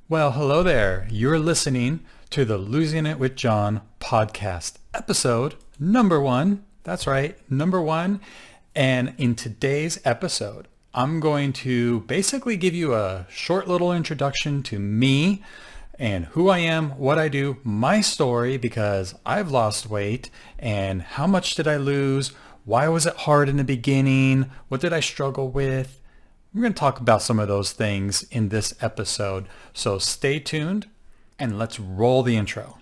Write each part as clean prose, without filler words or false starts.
Well, hello there. You're listening to the Losing It with John podcast, episode number one. That's right, number one. And in today's episode, I'm going to basically give you a short little introduction to me and who I am, what I do, my story, because I've lost weight and how much did I lose? Why was it hard in the beginning? What did I struggle with? We're going to talk about some of those things in this episode. So stay tuned and let's roll the intro.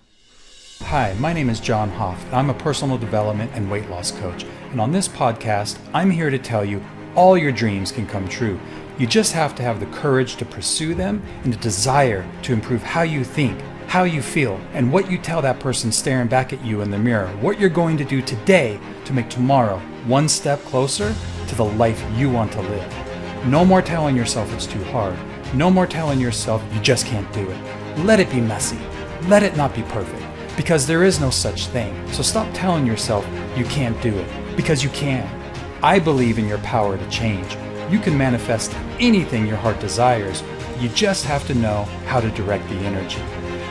Hi, my name is John Hoff. I'm a personal development and weight loss coach. And on this podcast, I'm here to tell you all your dreams can come true. You just have to have the courage to pursue them and the desire to improve how you think, how you feel, and what you tell that person staring back at you in the mirror. What you're going to do today to make tomorrow one step closer to the life you want to live. No more telling yourself it's too hard. No more telling yourself you just can't do it. Let it be messy. Let it not be perfect, because there is no such thing. So stop telling yourself you can't do it, because you can. I believe in your power to change. You can manifest anything your heart desires. You just have to know how to direct the energy,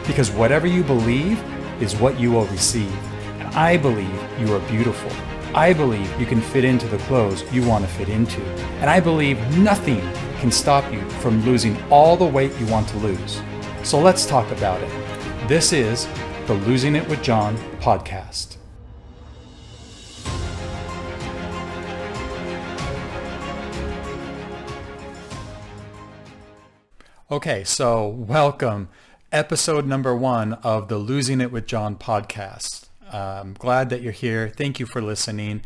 because whatever you believe is what you will receive. And I believe you are beautiful. I believe you can fit into the clothes you want to fit into. And I believe nothing can stop you from losing all the weight you want to lose. So let's talk about it. This is the Losing It with John podcast. Okay, so welcome. Episode number one of the Losing It with John podcast. I'm glad that you're here. Thank you for listening.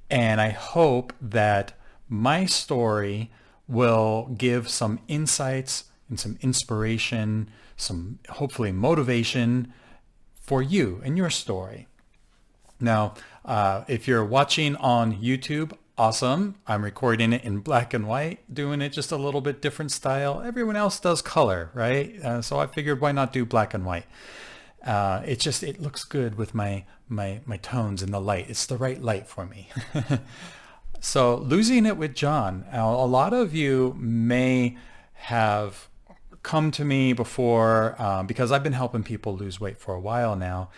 And I hope that my story will give some insights and some inspiration, some hopefully motivation for you and your story. Now, if you're watching on YouTube, awesome. I'm recording it in black and white, doing it just a little bit different style. Everyone else does color, right? So I figured why not do black and white? It looks good with my tones and the light. It's the right light for me. So Losing It with John. Now, a lot of you may have come to me before because I've been helping people lose weight for a while now.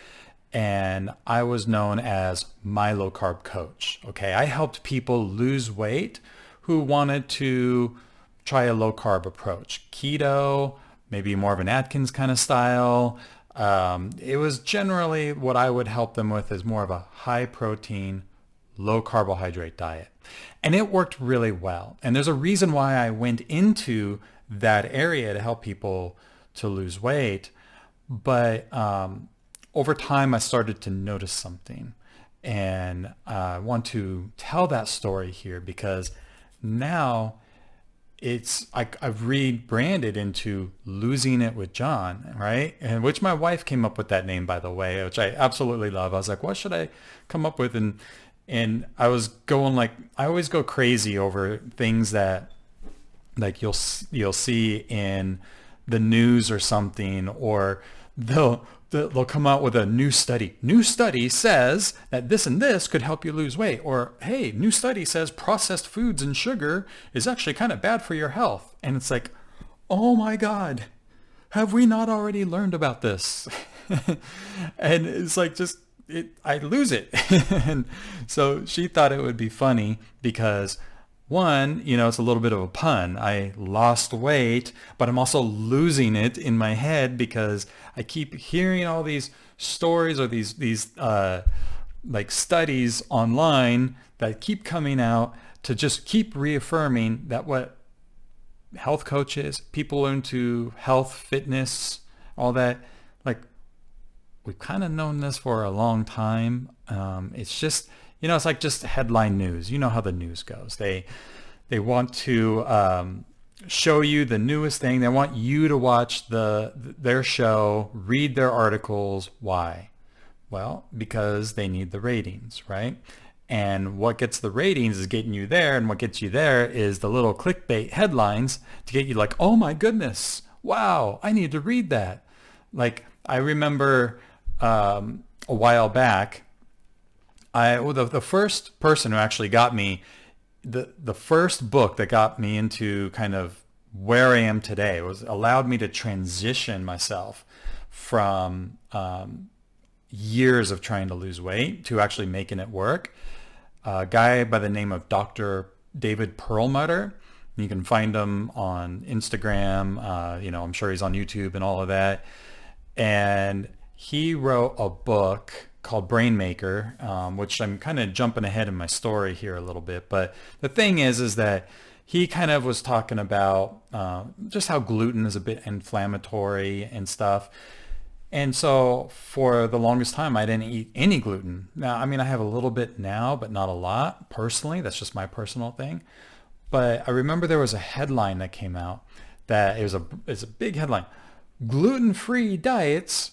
And I was known as my low carb coach. Okay. I helped people lose weight who wanted to try a low carb approach, keto, maybe more of an Atkins kind of style. It was generally what I would help them with is more of a high protein, low carbohydrate diet. And it worked really well. And there's a reason why I went into that area to help people to lose weight. But over time, I started to notice something. And I want to tell that story here because now I've rebranded into Losing It with John, right? And which my wife came up with that name, by the way, which I absolutely love. I was like, what should I come up with? And I was going I always go crazy over things that like you'll see in the news or something, or they'll come out with a new study. New study says that this and this could help you lose weight. Or, hey, new study says processed foods and sugar is actually kind of bad for your health. And it's like, oh my God, have we not already learned about this? And it's like, I lose it. And so she thought it would be funny because one, it's a little bit of a pun. I lost weight, but I'm also losing it in my head because I keep hearing all these stories or these like studies online that keep coming out to just keep reaffirming that what health coaches, people into health, fitness, all that, like we've kind of known this for a long time. It's just, it's like just headline news. You know how the news goes. They want to show you the newest thing. They want you to watch their show, read their articles. Why? Well, because they need the ratings, right? And what gets the ratings is getting you there. And what gets you there is the little clickbait headlines to get you like, oh my goodness, wow, I need to read that. Like I remember a while back, the first person who actually got me, the first book that got me into kind of where I am today. It was allowed me to transition myself from years of trying to lose weight to actually making it work. A guy by the name of Dr. David Perlmutter. You can find him on Instagram. I'm sure he's on YouTube and all of that. And he wrote a book called Brain Maker, which I'm kind of jumping ahead in my story here a little bit. But the thing is that he kind of was talking about just how gluten is a bit inflammatory and stuff. And so for the longest time, I didn't eat any gluten. Now, I mean, I have a little bit now, but not a lot personally. That's just my personal thing. But I remember there was a headline that came out that it's a big headline. Gluten-free diets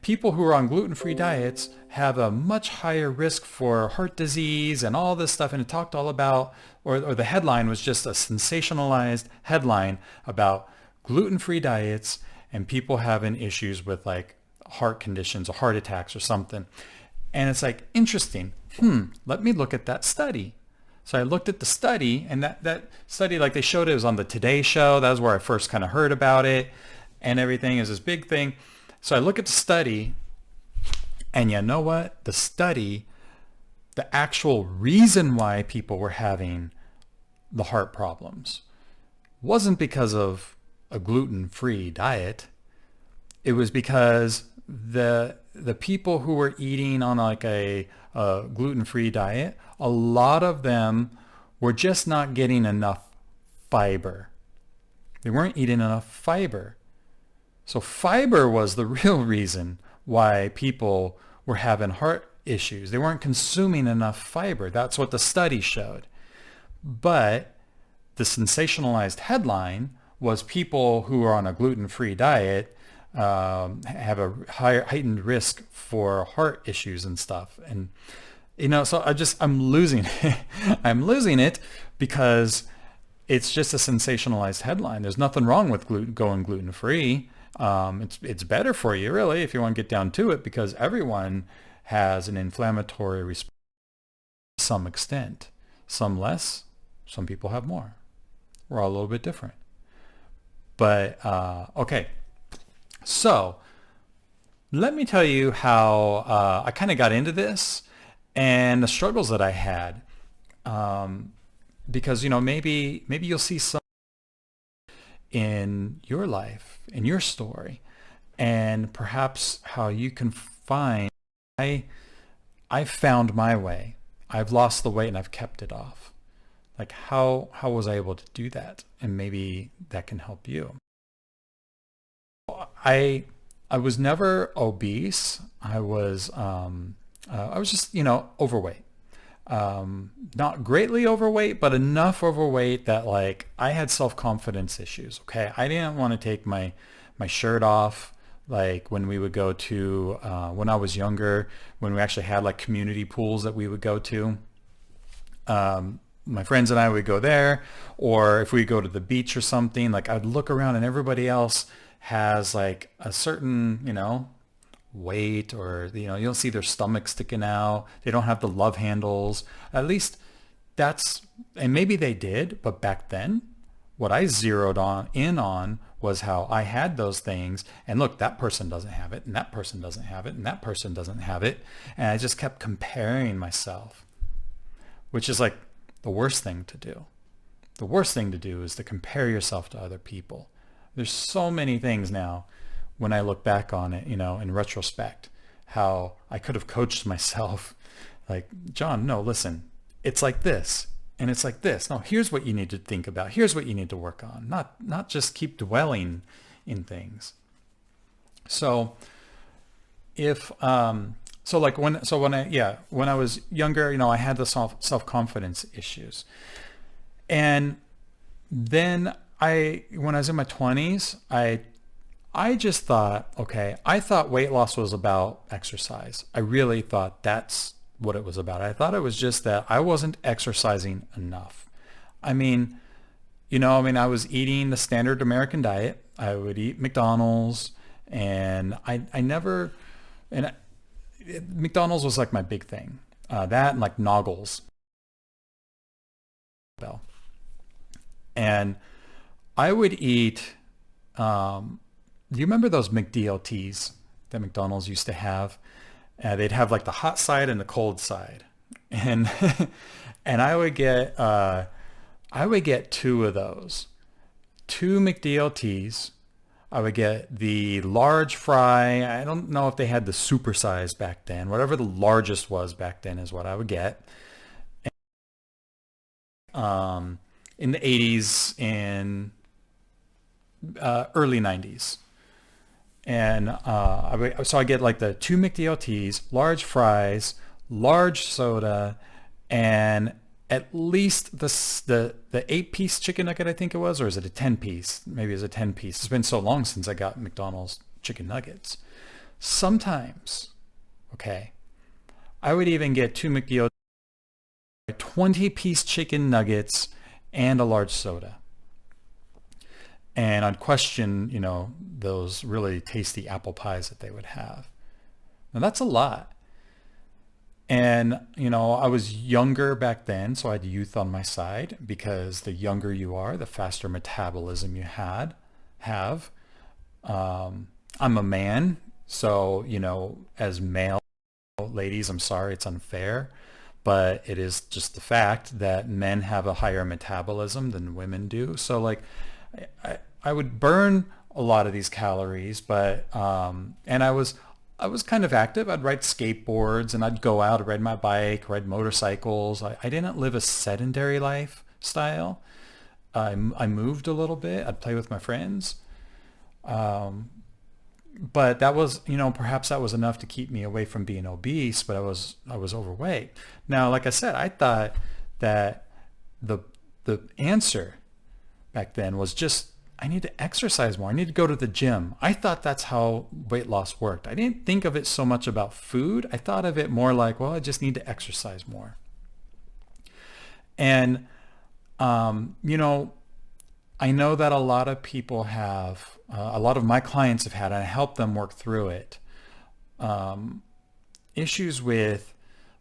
people who are on gluten-free diets have a much higher risk for heart disease and all this stuff. And it talked all about, or the headline was just a sensationalized headline about gluten-free diets and people having issues with like heart conditions or heart attacks or something. And it's like, interesting. Let me look at that study. So I looked at the study, and that study, like they showed it was on the Today Show. That was where I first kind of heard about it and everything. Is this big thing. So I look at the study, and you know what? The actual reason why people were having the heart problems wasn't because of a gluten-free diet. It was because the people who were eating on like a gluten-free diet, a lot of them were just not getting enough fiber. They weren't eating enough fiber. So fiber was the real reason why people were having heart issues. They weren't consuming enough fiber. That's what the study showed. But the sensationalized headline was people who are on a gluten-free diet have a higher heightened risk for heart issues and stuff. And so I'm losing it. I'm losing it because it's just a sensationalized headline. There's nothing wrong with going gluten-free. It's better for you, really, if you want to get down to it, because everyone has an inflammatory response to some extent. Some less, some people have more. We're all a little bit different. But, okay. So let me tell you how I kind of got into this and the struggles that I had. Because, maybe you'll see some in your life, in your story, and perhaps how you can find, I found my way. I've lost the weight and I've kept it off. Like how was I able to do that? And maybe that can help you. I was never obese. I was just, overweight. Not greatly overweight, but enough overweight that like I had self-confidence issues. Okay. I didn't want to take my shirt off. Like when we would go to, when I was younger, when we actually had like community pools that we would go to, my friends and I would go there, or if we go to the beach or something, like I'd look around and everybody else has like a certain, weight, or you don't see their stomach sticking out. They don't have the love handles. At least and maybe they did, but back then what I zeroed in on was how I had those things, and look, that person doesn't have it, and that person doesn't have it, and that person doesn't have it, and I just kept comparing myself, which is like the worst thing to do. The worst thing to do is to compare yourself to other people. There's so many things now when I look back on it, in retrospect, how I could have coached myself like, John, no, listen, it's like this and it's like this. No, here's what you need to think about. Here's what you need to work on. Not just keep dwelling in things. So when I was younger, I had the self-confidence issues. And then when I was in my 20s, I just thought, okay, I thought weight loss was about exercise. I really thought that's what it was about. I thought it was just that I wasn't exercising enough. I was eating the standard American diet. I would eat McDonald's, and McDonald's was like my big thing. That and like Noggles. And I would eat, do you remember those McDLTs that McDonald's used to have? They'd have like the hot side and the cold side. And and I would get two of those. Two McDLTs. I would get the large fry. I don't know if they had the super size back then. Whatever the largest was back then is what I would get. In the 80s and early 90s. And so I get like the two McDLTs, large fries, large soda, and at least the 8-piece chicken nugget, I think it was, or is it a 10-piece? Maybe it's a 10-piece. It's been so long since I got McDonald's chicken nuggets. Sometimes, okay, I would even get two McDLTs, 20-piece chicken nuggets, and a large soda. And I'd question, those really tasty apple pies that they would have. Now that's a lot. And, I was younger back then, so I had youth on my side, because the younger you are, the faster metabolism you have. I'm a man, so, as male ladies, I'm sorry, it's unfair, but it is just the fact that men have a higher metabolism than women do. So like, I would burn a lot of these calories, but and I was kind of active. I'd ride skateboards and I'd go out, I'd ride my bike, ride motorcycles. I didn't live a sedentary lifestyle. I moved a little bit. I'd play with my friends. But that was, perhaps that was enough to keep me away from being obese, but I was overweight. Now, like I said, I thought that the answer back then was just, I need to exercise more. I need to go to the gym. I thought that's how weight loss worked. I didn't think of it so much about food. I thought of it more like, well, I just need to exercise more. And, I know that a lot of people have, a lot of my clients have had, and I help them work through it, issues with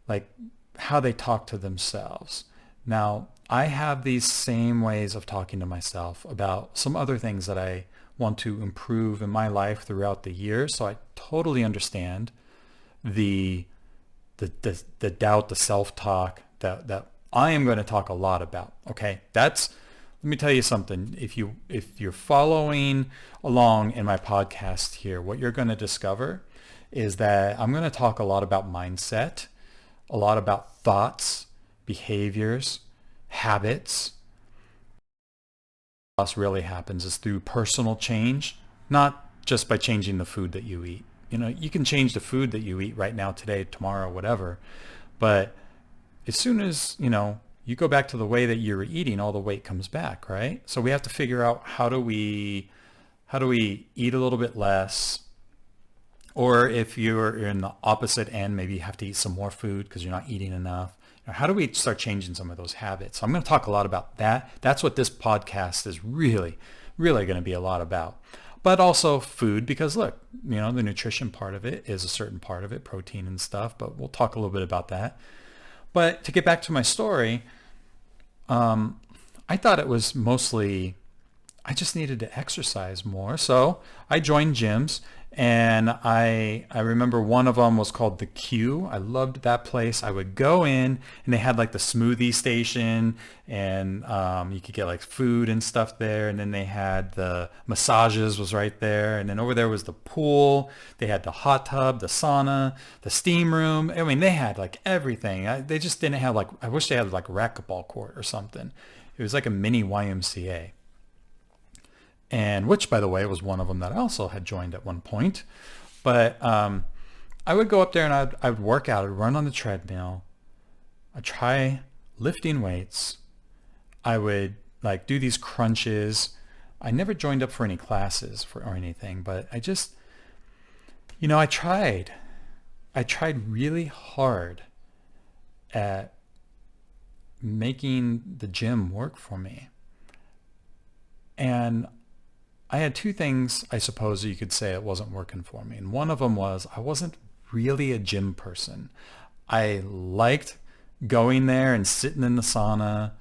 like how they talk to themselves. Now, I have these same ways of talking to myself about some other things that I want to improve in my life throughout the year. So I totally understand the doubt, the self-talk that I am going to talk a lot about. Okay, let me tell you something. If you're following along in my podcast here, what you're going to discover is that I'm going to talk a lot about mindset, a lot about thoughts, behaviors, habits. Loss really happens is through personal change, not just by changing the food that you eat. You can change the food that you eat right now, today, tomorrow, whatever. But as soon as, you go back to the way that you were eating, all the weight comes back, right? So we have to figure out how do we eat a little bit less, or if you're in the opposite end, maybe you have to eat some more food because you're not eating enough. How do we start changing some of those habits? So I'm going to talk a lot about that. That's what this podcast is really, really going to be a lot about. But also food, because look, the nutrition part of it is a certain part of it, protein and stuff, but we'll talk a little bit about that. But to get back to my story, I thought it was mostly, I just needed to exercise more. So I joined gyms, and I remember one of them was called The Q. I loved that place. I would go in, and they had like the smoothie station, and you could get like food and stuff there. And then they had the massages was right there. And then over there was the pool. They had the hot tub, the sauna, the steam room. I mean, they had like everything. They just didn't have I wish they had like a racquetball court or something. It was like a mini YMCA. And which, by the way, was one of them that I also had joined at one point. But I would go up there and I would work out. I'd run on the treadmill. I'd try lifting weights. I would like do these crunches. I never joined up for any classes or anything, but I just, I tried. I tried really hard at making the gym work for me. And I had two things, I suppose you could say, it wasn't working for me. And one of them was I wasn't really a gym person. I liked going there and sitting in the sauna.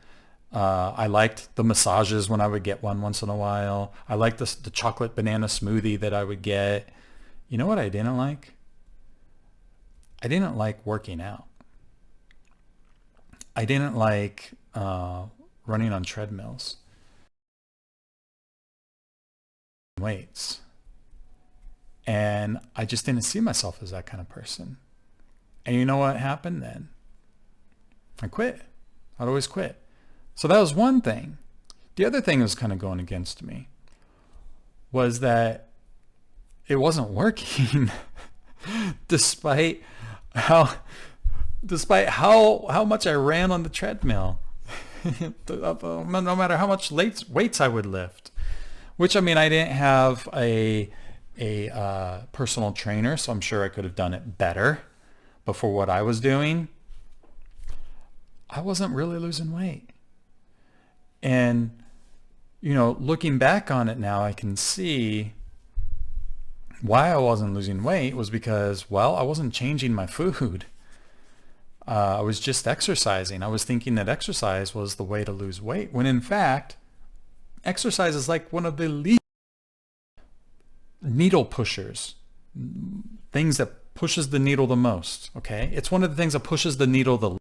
I liked the massages when I would get one once in a while. I liked the chocolate banana smoothie that I would get. You know what I didn't like? I didn't like working out. I didn't like running on treadmills, weights. And I just didn't see myself as that kind of person. And you know what happened then? I quit. I'd always quit. So that was one thing. The other thing that was kind of going against me was that it wasn't working despite how how much I ran on the treadmill. No matter how much weights I would lift. Which, I mean, I didn't have a personal trainer, so I'm sure I could have done it better. But for what I was doing, I wasn't really losing weight. And, you know, looking back on it now, I can see why I wasn't losing weight was because, well, I wasn't changing my food. I was just exercising. I was thinking that exercise was the way to lose weight, when in fact, exercise is like one of the least needle pushers, things that pushes the needle the most, okay? It's one of the things that pushes the needle the least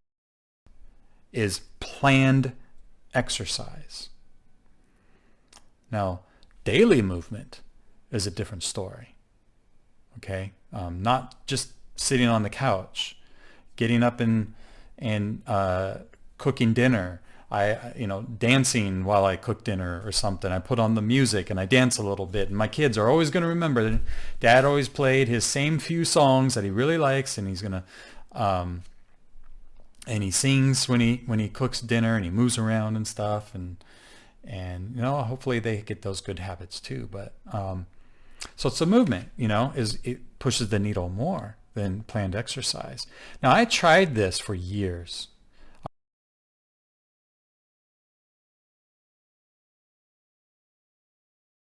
is planned exercise. Now, daily movement is a different story, okay? Not just sitting on the couch, getting up and cooking dinner. Dancing while I cook dinner or something. I put on the music and I dance a little bit. And my kids are always going to remember that Dad always played his same few songs that he really likes, and he's going to, and he sings when he cooks dinner, and he moves around and stuff. And you know, hopefully they get those good habits too. But so it's a movement, you know, it pushes the needle more than planned exercise. Now, I tried this for years.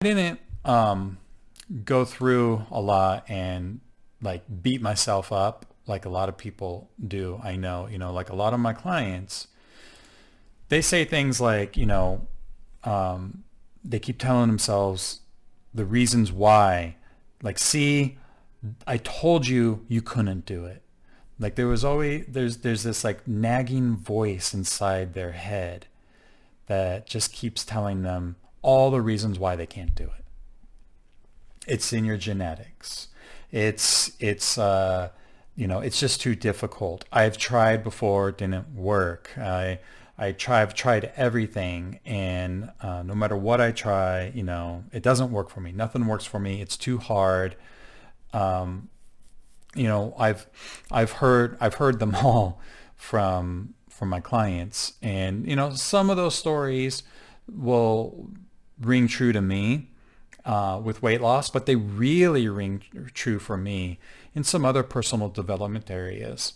I didn't go through a lot and like beat myself up like a lot of people do. I know, you know, like a lot of my clients, they say things like, you know, they keep telling themselves the reasons why, like, see, I told you you couldn't do it. Like there's this like nagging voice inside their head that just keeps telling them all the reasons why they can't do it. It's in your genetics. It's you know, it's just too difficult. I've tried before, it didn't work. I've tried everything, and no matter what I try, you know, it doesn't work for me. Nothing works for me. It's too hard. You know, I've heard them all from my clients, and you know, some of those stories will ring true to me with weight loss, but they really ring true for me in some other personal development areas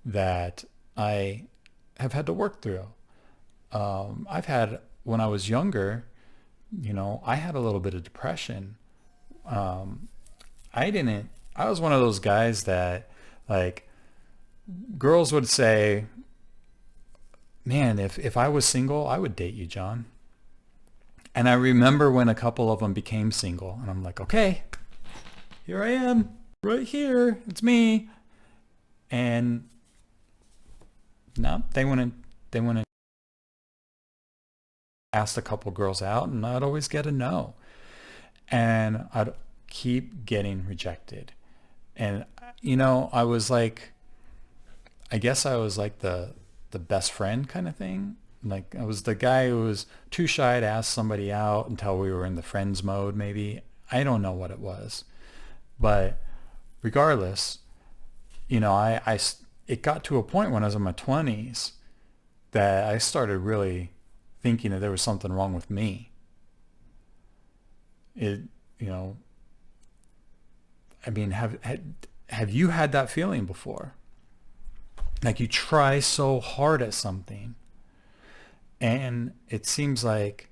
that I have had to work through. I've had, when I was younger, you know, I had a little bit of depression. I was one of those guys that, like, girls would say, man, if I was single, I would date you, John. And I remember when a couple of them became single, and I'm like, okay, here I am, right here, it's me. And no, they wouldn't ask a couple girls out, and I'd always get a no. And I'd keep getting rejected. And, you know, I was like, I guess I was like the best friend kind of thing. Like, I was the guy who was too shy to ask somebody out until we were in the friends mode, maybe. I don't know what it was. But regardless, you know, it got to a point when I was in my 20s that I started really thinking that there was something wrong with me. You know, I mean, have you had that feeling before? Like, you try so hard at something, and it seems like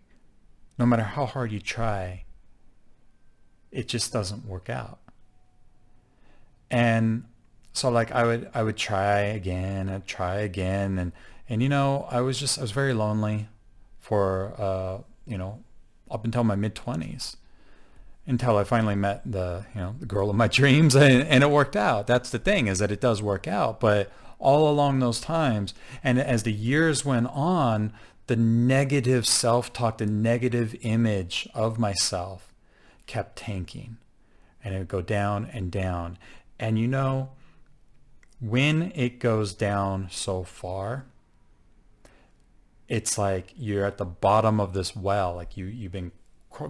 no matter how hard you try, it just doesn't work out. And so, like, I would try again and try again, and you know, I was very lonely. for, up until my mid-20s, until I finally met the girl of my dreams, and it worked out. That's the thing, is that it does work out. But all along those times, and as the years went on, the negative self-talk, the negative image of myself kept tanking, and it would go down and down. And when it goes down so far, it's like you're at the bottom of this well. Like you've been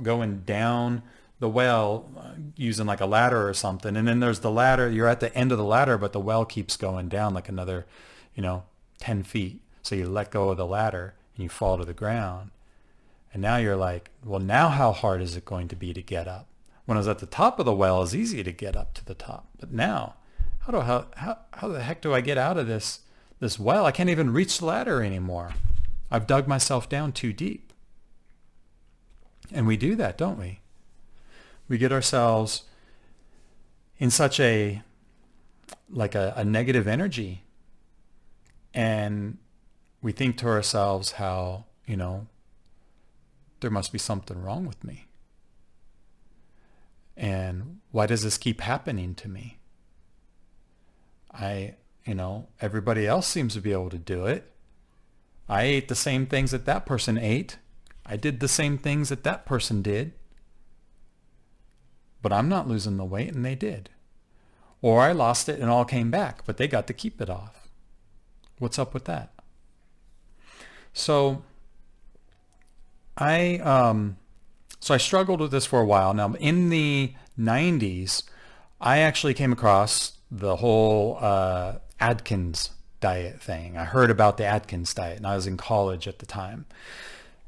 going down the well using like a ladder or something. And then there's the ladder. You're at the end of the ladder, but the well keeps going down like another, 10 feet. So you let go of the ladder and you fall to the ground. And now you're like, well, now how hard is it going to be to get up? When I was at the top of the well, it's easy to get up to the top. But now, how the heck do I get out of this well? I can't even reach the ladder anymore. I've dug myself down too deep. And we do that, don't we? We get ourselves in such a negative energy. And we think to ourselves how, there must be something wrong with me. And why does this keep happening to me? Everybody else seems to be able to do it. I ate the same things that person ate. I did the same things that person did. But I'm not losing the weight, and they did. Or I lost it and all came back, but they got to keep it off. What's up with that? So I struggled with this for a while. Now, in the 90s, I actually came across the whole Atkins diet thing. I heard about the Atkins diet, and I was in college at the time.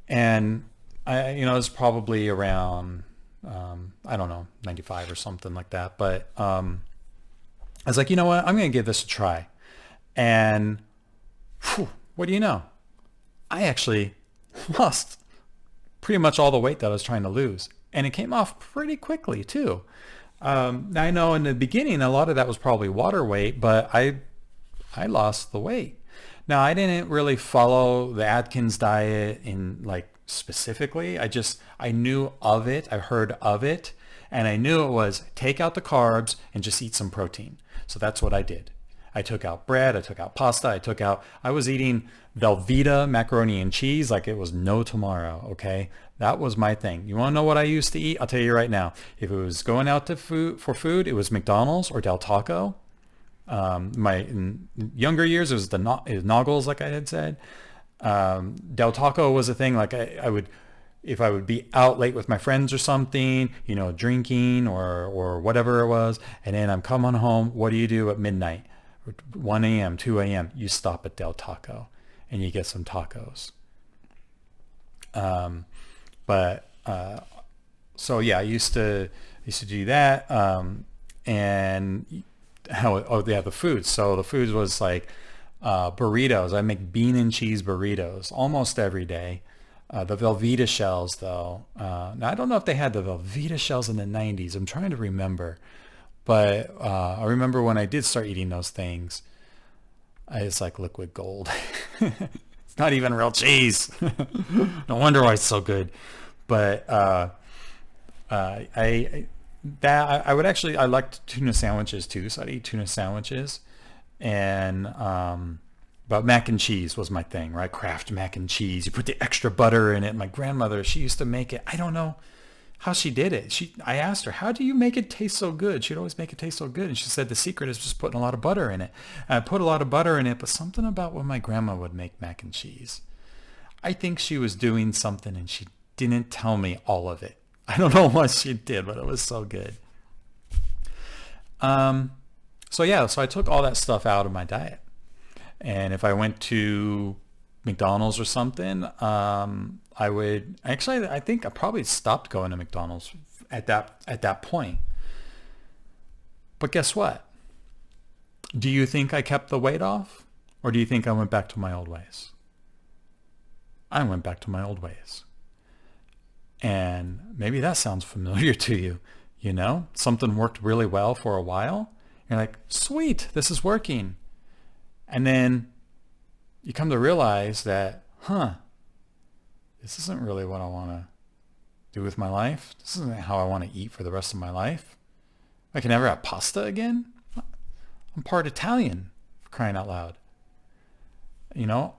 And it was probably around, 95 or something like that. But I was like, you know what? I'm going to give this a try. And what do you know? I actually lost pretty much all the weight that I was trying to lose. And it came off pretty quickly too. I know in the beginning, a lot of that was probably water weight, but I lost the weight. Now, I didn't really follow the Atkins diet in specifically. I knew of it. I heard of it. And I knew it was take out the carbs and just eat some protein. So that's what I did. I took out bread. I took out pasta. I was eating Velveeta macaroni and cheese like it was no tomorrow. Okay. That was my thing. You want to know what I used to eat? I'll tell you right now. If it was going out to for food, it was McDonald's or Del Taco. In younger years, it was it was Noggles, like I had said. Del Taco was a thing. Like I would, if I would be out late with my friends or something, drinking or whatever it was, and then I'm coming home. What do you do at midnight? 1 a.m., 2 a.m., you stop at Del Taco and you get some tacos. So yeah, I used to do that. And the food. So the food was like burritos. I make bean and cheese burritos almost every day. The Velveeta shells, though. Now, I don't know if they had the Velveeta shells in the 90s. I'm trying to remember. But I remember when I did start eating those things, it's like liquid gold. It's not even real cheese. No wonder why it's so good. But I liked tuna sandwiches too, so I'd eat tuna sandwiches. And but mac and cheese was my thing, right? Kraft mac and cheese. You put the extra butter in it. My grandmother, she used to make it. I don't know how she did it. I asked her, how do you make it taste so good? She'd always make it taste so good. And she said the secret is just putting a lot of butter in it. And I put a lot of butter in it, but something about when my grandma would make mac and cheese, I think she was doing something and she didn't tell me all of it. I don't know what she did, but it was so good. So I took all that stuff out of my diet. And if I went to McDonald's or something, I think I probably stopped going to McDonald's at that point. But guess what? Do you think I kept the weight off? Or do you think I went back to my old ways? I went back to my old ways. And maybe that sounds familiar to you. Something worked really well for a while. You're like, sweet, this is working. And then you come to realize that, this this isn't really what I want to do with my life. This isn't how I want to eat for the rest of my life. I can never have pasta again. I'm part Italian, for crying out loud. You know?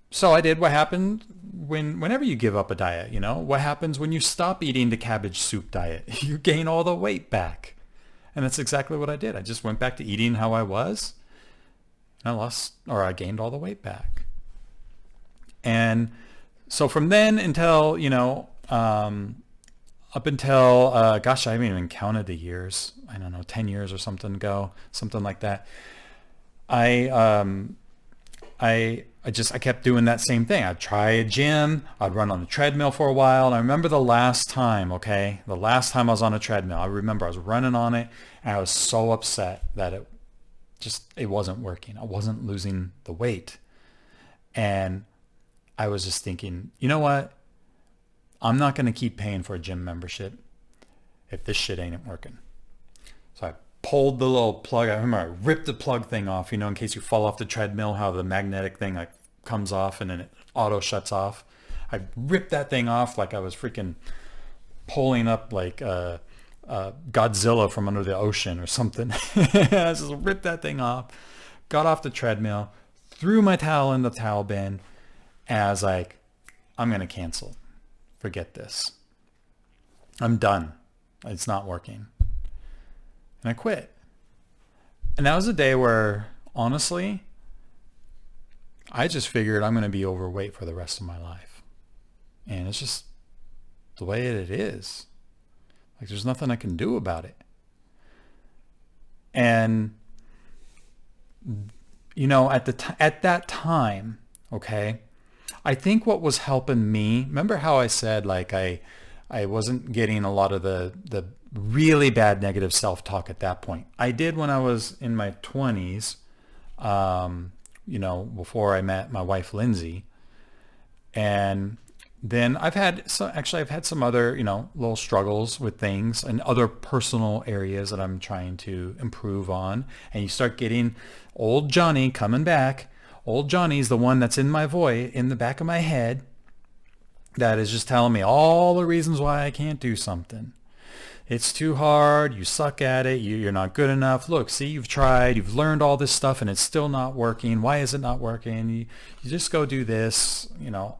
So I did what happened whenever you give up a diet, you know? What happens when you stop eating the cabbage soup diet? You gain all the weight back. And that's exactly what I did. I just went back to eating how I was. And I gained all the weight back. And so from then until, up until, I haven't even counted the years. I don't know, 10 years or something ago, something like that. I kept doing that same thing. I'd try a gym. I'd run on the treadmill for a while. And I remember the last time I was on a treadmill, I remember I was running on it and I was so upset that it wasn't working. I wasn't losing the weight. And I was just thinking, you know what? I'm not going to keep paying for a gym membership if this shit ain't working. So I pulled the little plug. I remember I ripped the plug thing off, in case you fall off the treadmill, how the magnetic thing comes off and then it auto shuts off. I ripped that thing off like I was freaking pulling up like Godzilla from under the ocean or something. I just ripped that thing off, got off the treadmill, threw my towel in the towel bin, and I was like, I'm going to cancel. Forget this. I'm done. It's not working. And I quit. And that was a day where, honestly, I just figured I'm going to be overweight for the rest of my life. And it's just the way it is. Like, there's nothing I can do about it. And, at that time, okay, I think what was helping me, remember how I said like I wasn't getting a lot of the really bad negative self-talk at that point. I did when I was in my 20s, before I met my wife, Lindsay. And then I've had some other, little struggles with things and other personal areas that I'm trying to improve on. And you start getting old Johnny coming back. Old Johnny's the one that's in my voice, in the back of my head, that is just telling me all the reasons why I can't do something. It's too hard. You suck at it. You're not good enough. Look, see, you've tried. You've learned all this stuff and it's still not working. Why is it not working? You just go do this,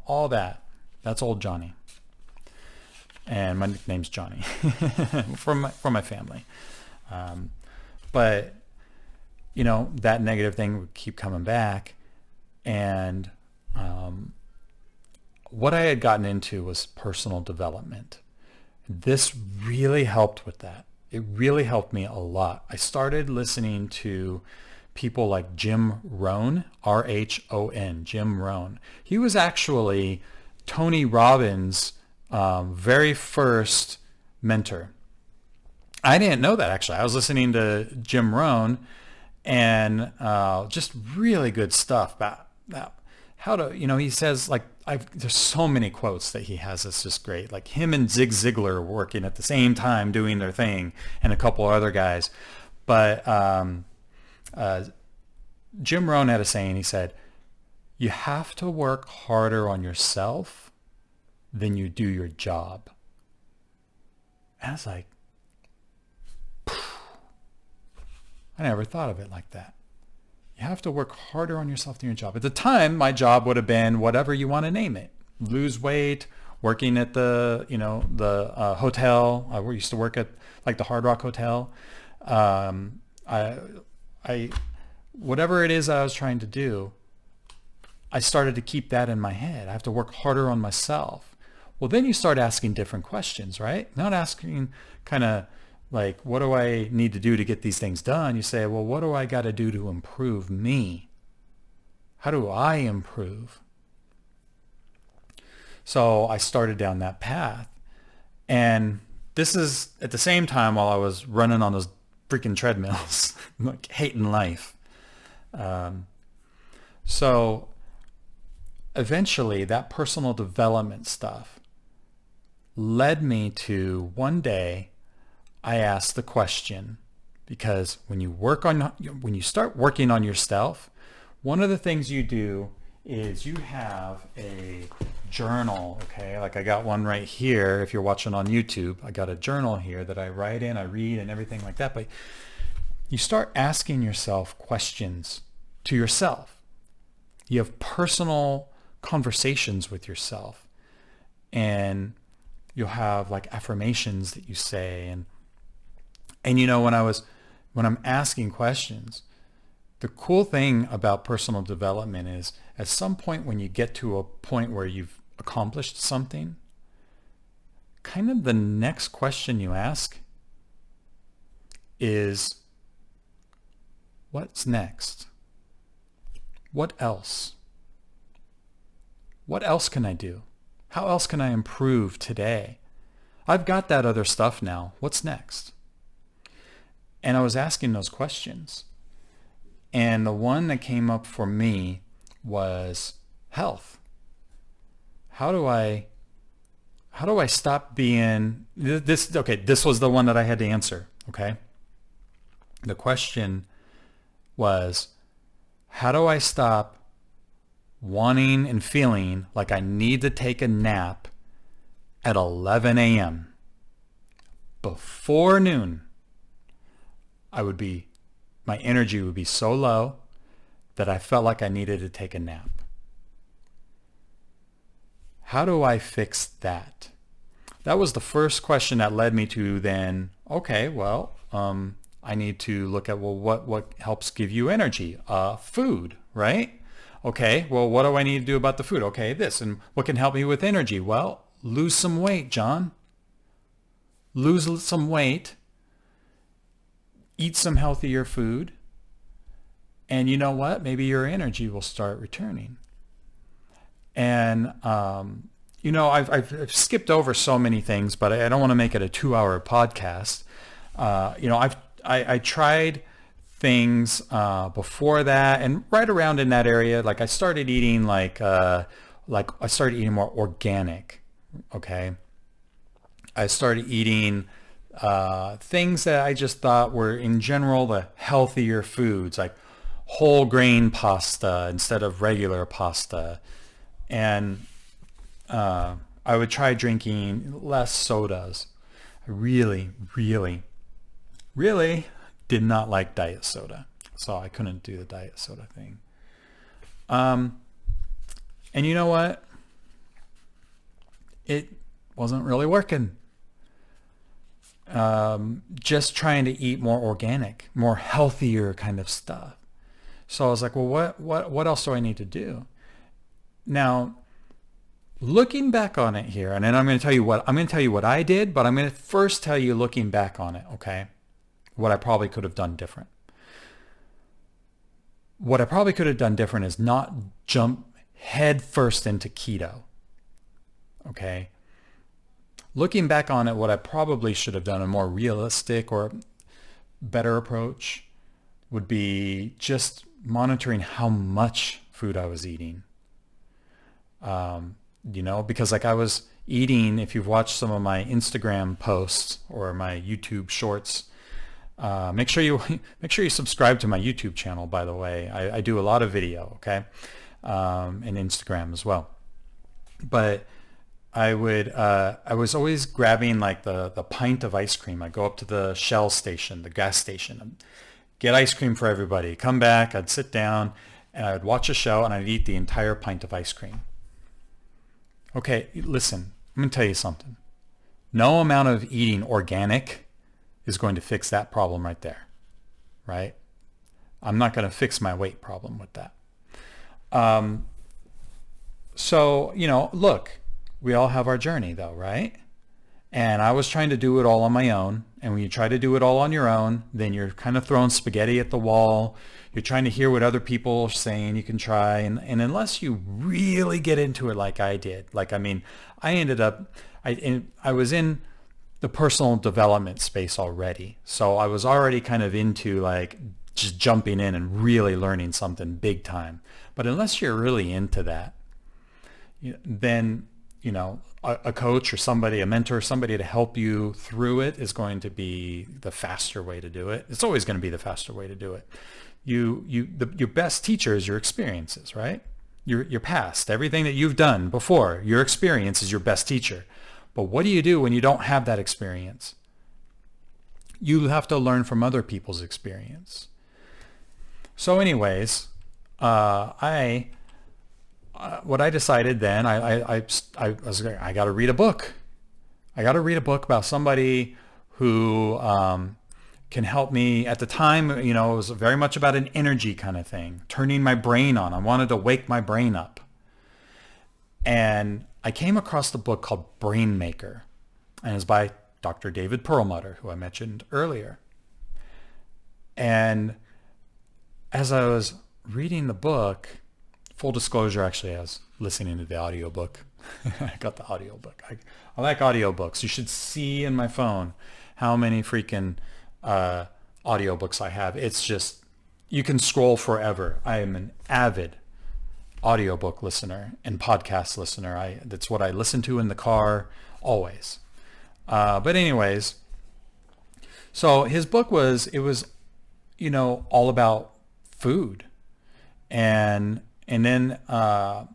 all that. That's old Johnny. And my nickname's Johnny from my family. But, that negative thing would keep coming back. And what I had gotten into was personal development. This really helped with that. It really helped me a lot. I started listening to people like Jim Rohn, R-H-O-N, Jim Rohn. He was actually Tony Robbins' very first mentor. I didn't know that, actually. I was listening to Jim Rohn and just really good stuff about how to, he says, like, there's so many quotes that he has that's just great. Like him and Zig Ziglar working at the same time doing their thing, and a couple other guys. But Jim Rohn had a saying. He said, you have to work harder on yourself than you do your job. And I was like, I never thought of it like that. You have to work harder on yourself than your job. At the time, my job would have been whatever you want to name it. Lose weight, working at the hotel. I used to work at like the Hard Rock Hotel. Whatever it is I was trying to do, I started to keep that in my head. I have to work harder on myself. Well, then you start asking different questions, right? Not asking kind of like, what do I need to do to get these things done? You say, well, what do I got to do to improve me? How do I improve? So I started down that path. And this is at the same time while I was running on those freaking treadmills, like hating life. So eventually that personal development stuff led me to one day I asked the question, because when you start working on yourself, one of the things you do is you have a journal, okay? Like I got one right here. If you're watching on YouTube, I got a journal here that I write in, I read and everything like that. But you start asking yourself questions to yourself. You have personal conversations with yourself, and you'll have like affirmations that you say. And you know, when I'm asking questions, the cool thing about personal development is at some point when you get to a point where you've accomplished something, kind of the next question you ask is, what's next? What else? What else can I do? How else can I improve today? I've got that other stuff now. What's next? And I was asking those questions. And the one that came up for me was health. How do I stop being this? Okay, this was the one that I had to answer. Okay. The question was, how do I stop wanting and feeling like I need to take a nap at 11 a.m. before noon? My energy would be so low that I felt like I needed to take a nap. How do I fix that? That was the first question that led me to then, okay, well, I need to look at, well, what helps give you energy? Food, right? Okay, well, what do I need to do about the food? Okay, this. And what can help me with energy? Well, lose some weight, John. Lose some weight. Eat some healthier food, and you know what? Maybe your energy will start returning. And you know, I've skipped over so many things, but I don't want to make it a 2-hour podcast. You know, I tried things before that, and right around in that area, like I started eating like I started eating more organic. Okay, I started eating things that I just thought were in general the healthier foods, like whole grain pasta instead of regular pasta. And I would try drinking less sodas. I really, really, really did not like diet soda. So I couldn't do the diet soda thing. And you know what? It wasn't really working. Just trying to eat more organic, more healthier kind of stuff. So I was like, well, what else do I need to do? Now, looking back on it here, and then I'm going to tell you what I did, but I'm going to first tell you looking back on it, okay? What I probably could have done different. What I probably could have done different is not jump head first into keto, okay? Looking back on it, what I probably should have done, a more realistic or better approach, would be just monitoring how much food I was eating. You know, because like I was eating, if you've watched some of my Instagram posts or my YouTube shorts, make sure you subscribe to my YouTube channel, by the way. I do a lot of video, okay, and Instagram as well. But I was always grabbing like the pint of ice cream. I'd go up to the Shell station, the gas station, and get ice cream for everybody. Come back, I'd sit down, and I'd watch a show, and I'd eat the entire pint of ice cream. Okay, listen, I'm going to tell you something. No amount of eating organic is going to fix that problem right there, right? I'm not going to fix my weight problem with that. So, you know, look, we all have our journey though, right? And I was trying to do it all on my own. And when you try to do it all on your own, then you're kind of throwing spaghetti at the wall. You're trying to hear what other people are saying you can try. And unless you really get into it like I did, like, I mean, I was in the personal development space already. So I was already kind of into like just jumping in and really learning something big time. But unless you're really into that, then, you know, a coach or somebody, a mentor, somebody to help you through it is going to be the faster way to do it. It's always going to be the faster way to do it. Your best teacher is your experiences, right? your past, everything that you've done before, your experience is your best teacher. But what do you do when you don't have that experience? You have to learn from other people's experience. So anyways, what I decided then, I was like, I got to read a book. I got to read a book about somebody who can help me. At the time, it was very much about an energy kind of thing, turning my brain on. I wanted to wake my brain up. And I came across the book called Brain Maker, and it's by Dr. David Perlmutter, who I mentioned earlier. And as I was reading the book, full disclosure, actually, I was listening to the audiobook. I got the audiobook. I like audiobooks. You should see in my phone how many freaking audiobooks I have. It's just, you can scroll forever. I am an avid audiobook listener and podcast listener. That's what I listen to in the car always. But anyways, so his book was all about food. And then I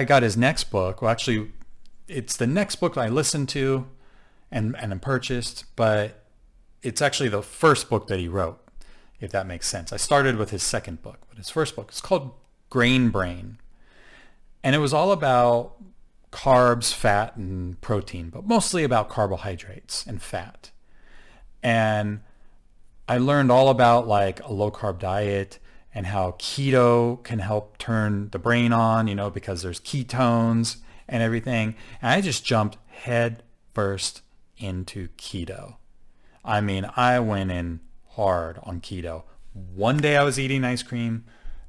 got his next book. Well, actually, it's the next book I listened to and purchased, but it's actually the first book that he wrote, if that makes sense. I started with his second book, but his first book is called Grain Brain. And it was all about carbs, fat, and protein, but mostly about carbohydrates and fat. And I learned all about like a low carb diet and how keto can help turn the brain on, because there's ketones and everything. And I just jumped head first into keto. I mean, I went in hard on keto. One day I was eating ice cream.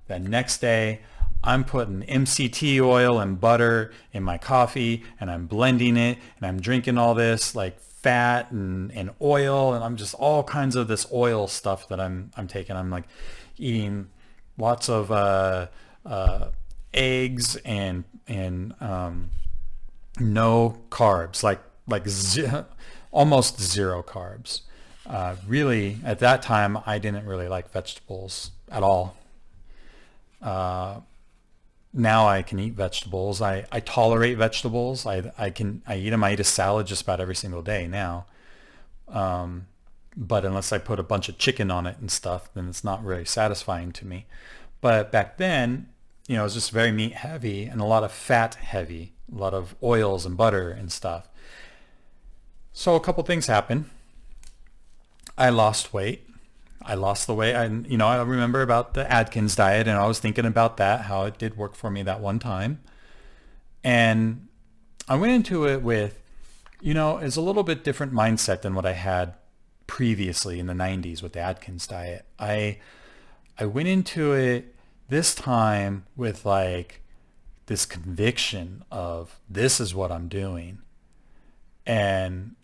The next day I'm putting MCT oil and butter in my coffee, and I'm blending it, and I'm drinking all this like fat and oil, and I'm just all kinds of this oil stuff that I'm taking. I'm like eating lots of eggs and no carbs, like almost zero carbs. Really, at that time, I didn't really like vegetables at all. Now I can eat vegetables. I tolerate vegetables. I eat them. I eat a salad just about every single day now. But unless I put a bunch of chicken on it and stuff, then it's not really satisfying to me. But back then, it was just very meat heavy and a lot of fat heavy, a lot of oils and butter and stuff. So a couple things happened. I lost weight. I lost the weight. I remember about the Atkins diet, and I was thinking about that, how it did work for me that one time. And I went into it with, it's a little bit different mindset than what I had previously in the 90s with the Atkins diet. I went into it this time with like this conviction of this is what I'm doing. And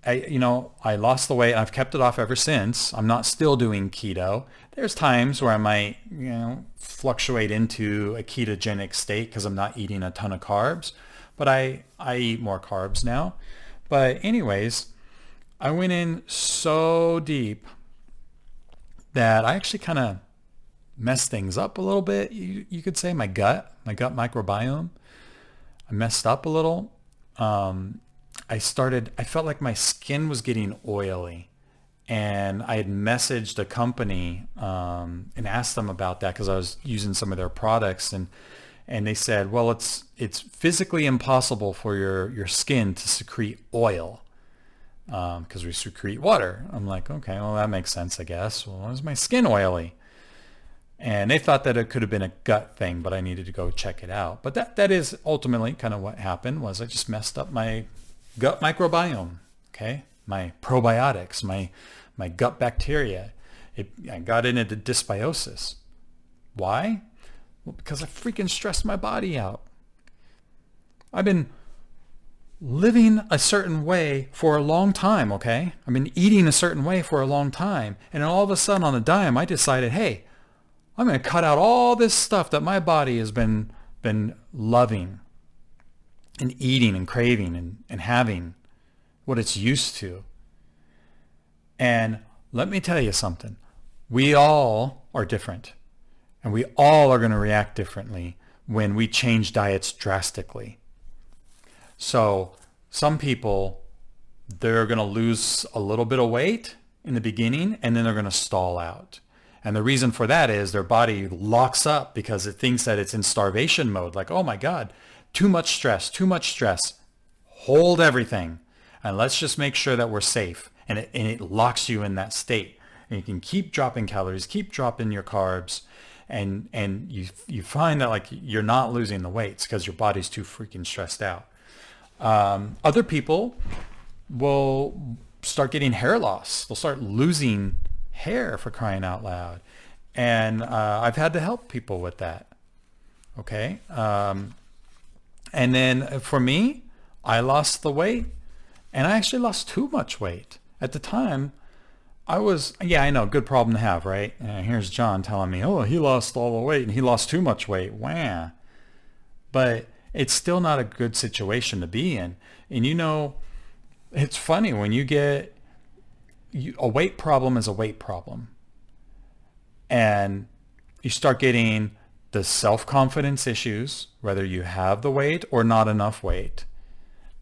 I lost the weight, and I've kept it off ever since. I'm not still doing keto. There's times where I might, fluctuate into a ketogenic state because I'm not eating a ton of carbs, but I eat more carbs now. But anyways, I went in so deep that I actually kind of messed things up a little bit. You could say my gut microbiome, I messed up a little. I felt like my skin was getting oily, and I had messaged a company and asked them about that because I was using some of their products, and they said, well, it's physically impossible for your skin to secrete oil because we secrete water. I'm like, okay, well, that makes sense, I guess. Well, why is my skin oily? And they thought that it could have been a gut thing, but I needed to go check it out. But that is ultimately kind of what happened. Was I just messed up my gut microbiome, okay? My probiotics, my gut bacteria. I got into dysbiosis. Why? Well, because I freaking stressed my body out. I've been living a certain way for a long time, okay? I've been eating a certain way for a long time. And then all of a sudden on a dime, I decided, hey, I'm going to cut out all this stuff that my body has been loving and eating and craving and having, what it's used to. And let me tell you something. We all are different. And we all are going to react differently when we change diets drastically. So some people, they're going to lose a little bit of weight in the beginning, and then they're going to stall out. And the reason for that is their body locks up because it thinks that it's in starvation mode. Like, oh my God, too much stress, too much stress. Hold everything. And let's just make sure that we're safe. And it locks you in that state. And you can keep dropping calories, keep dropping your carbs. And you find that like you're not losing the weight because your body's too freaking stressed out. Other people will start getting hair loss. They'll start losing hair, for crying out loud. And I've had to help people with that. Okay. And then for me, I lost the weight, and I actually lost too much weight. At the time, I know, good problem to have, right? And here's John telling me, oh, he lost all the weight and he lost too much weight. Wah. But it's still not a good situation to be in. And you know, it's funny when you get a weight problem is a weight problem. And you start getting the self-confidence issues, whether you have the weight or not enough weight.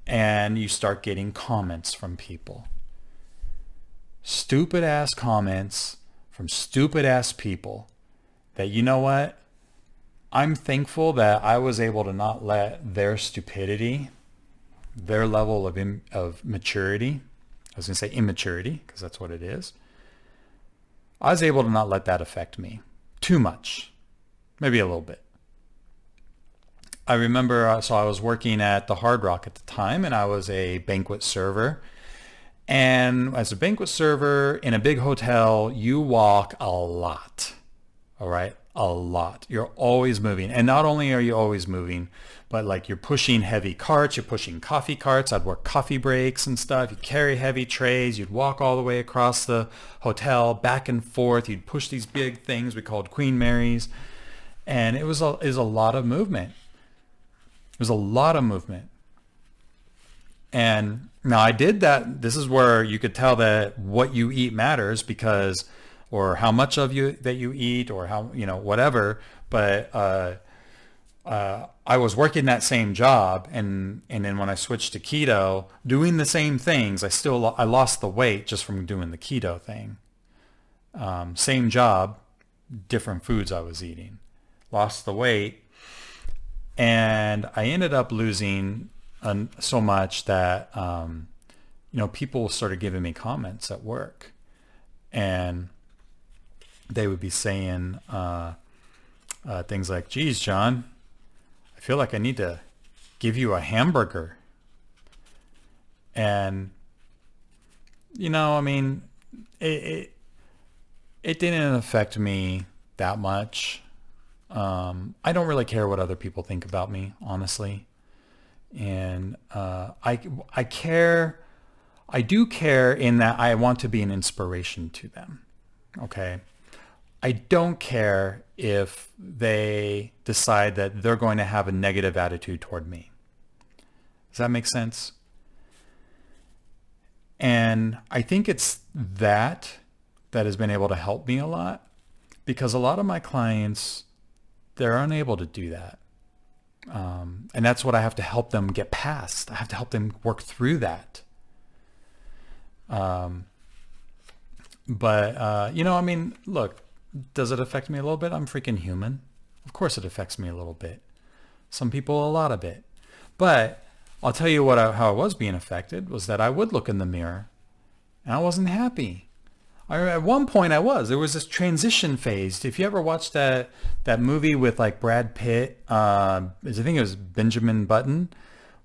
And you start getting comments from people. Stupid ass comments from stupid ass people that, you know what? I'm thankful that I was able to not let their stupidity, their level of maturity, I was going to say immaturity because that's what it is. I was able to not let that affect me too much, maybe a little bit. I remember, so I was working at the Hard Rock at the time, and I was a banquet server. And as a banquet server in a big hotel, you walk a lot. All right? A lot. You're always moving. And not only are you always moving, but like you're pushing heavy carts, you're pushing coffee carts. I'd work coffee breaks and stuff. You'd carry heavy trays. You'd walk all the way across the hotel, back and forth. You'd push these big things we called Queen Marys. And it was a lot of movement. It was a lot of movement. And now I did that. This is where you could tell that what you eat matters, because, or how much of you that you eat, or how, you know, whatever. But I was working that same job, and then when I switched to keto, doing the same things, I lost the weight just from doing the keto thing. Same job, different foods I was eating. Lost the weight, and I ended up losing so much that people started giving me comments at work, and they would be saying things like, "Geez, John, I feel like I need to give you a hamburger." And I mean, it didn't affect me that much. I don't really care what other people think about me, honestly. And I do care in that I want to be an inspiration to them. Okay. I don't care if they decide that they're going to have a negative attitude toward me. Does that make sense? And I think it's that has been able to help me a lot, because a lot of my clients, they're unable to do that. And that's what I have to help them get past. I have to help them work through that. I mean, look, does it affect me a little bit? I'm freaking human. Of course it affects me a little bit. Some people, a lot of it. But I'll tell you how I was being affected was that I would look in the mirror and I wasn't happy. At one point there was this transition phase. If you ever watched that movie with like Brad Pitt, I think it was Benjamin Button,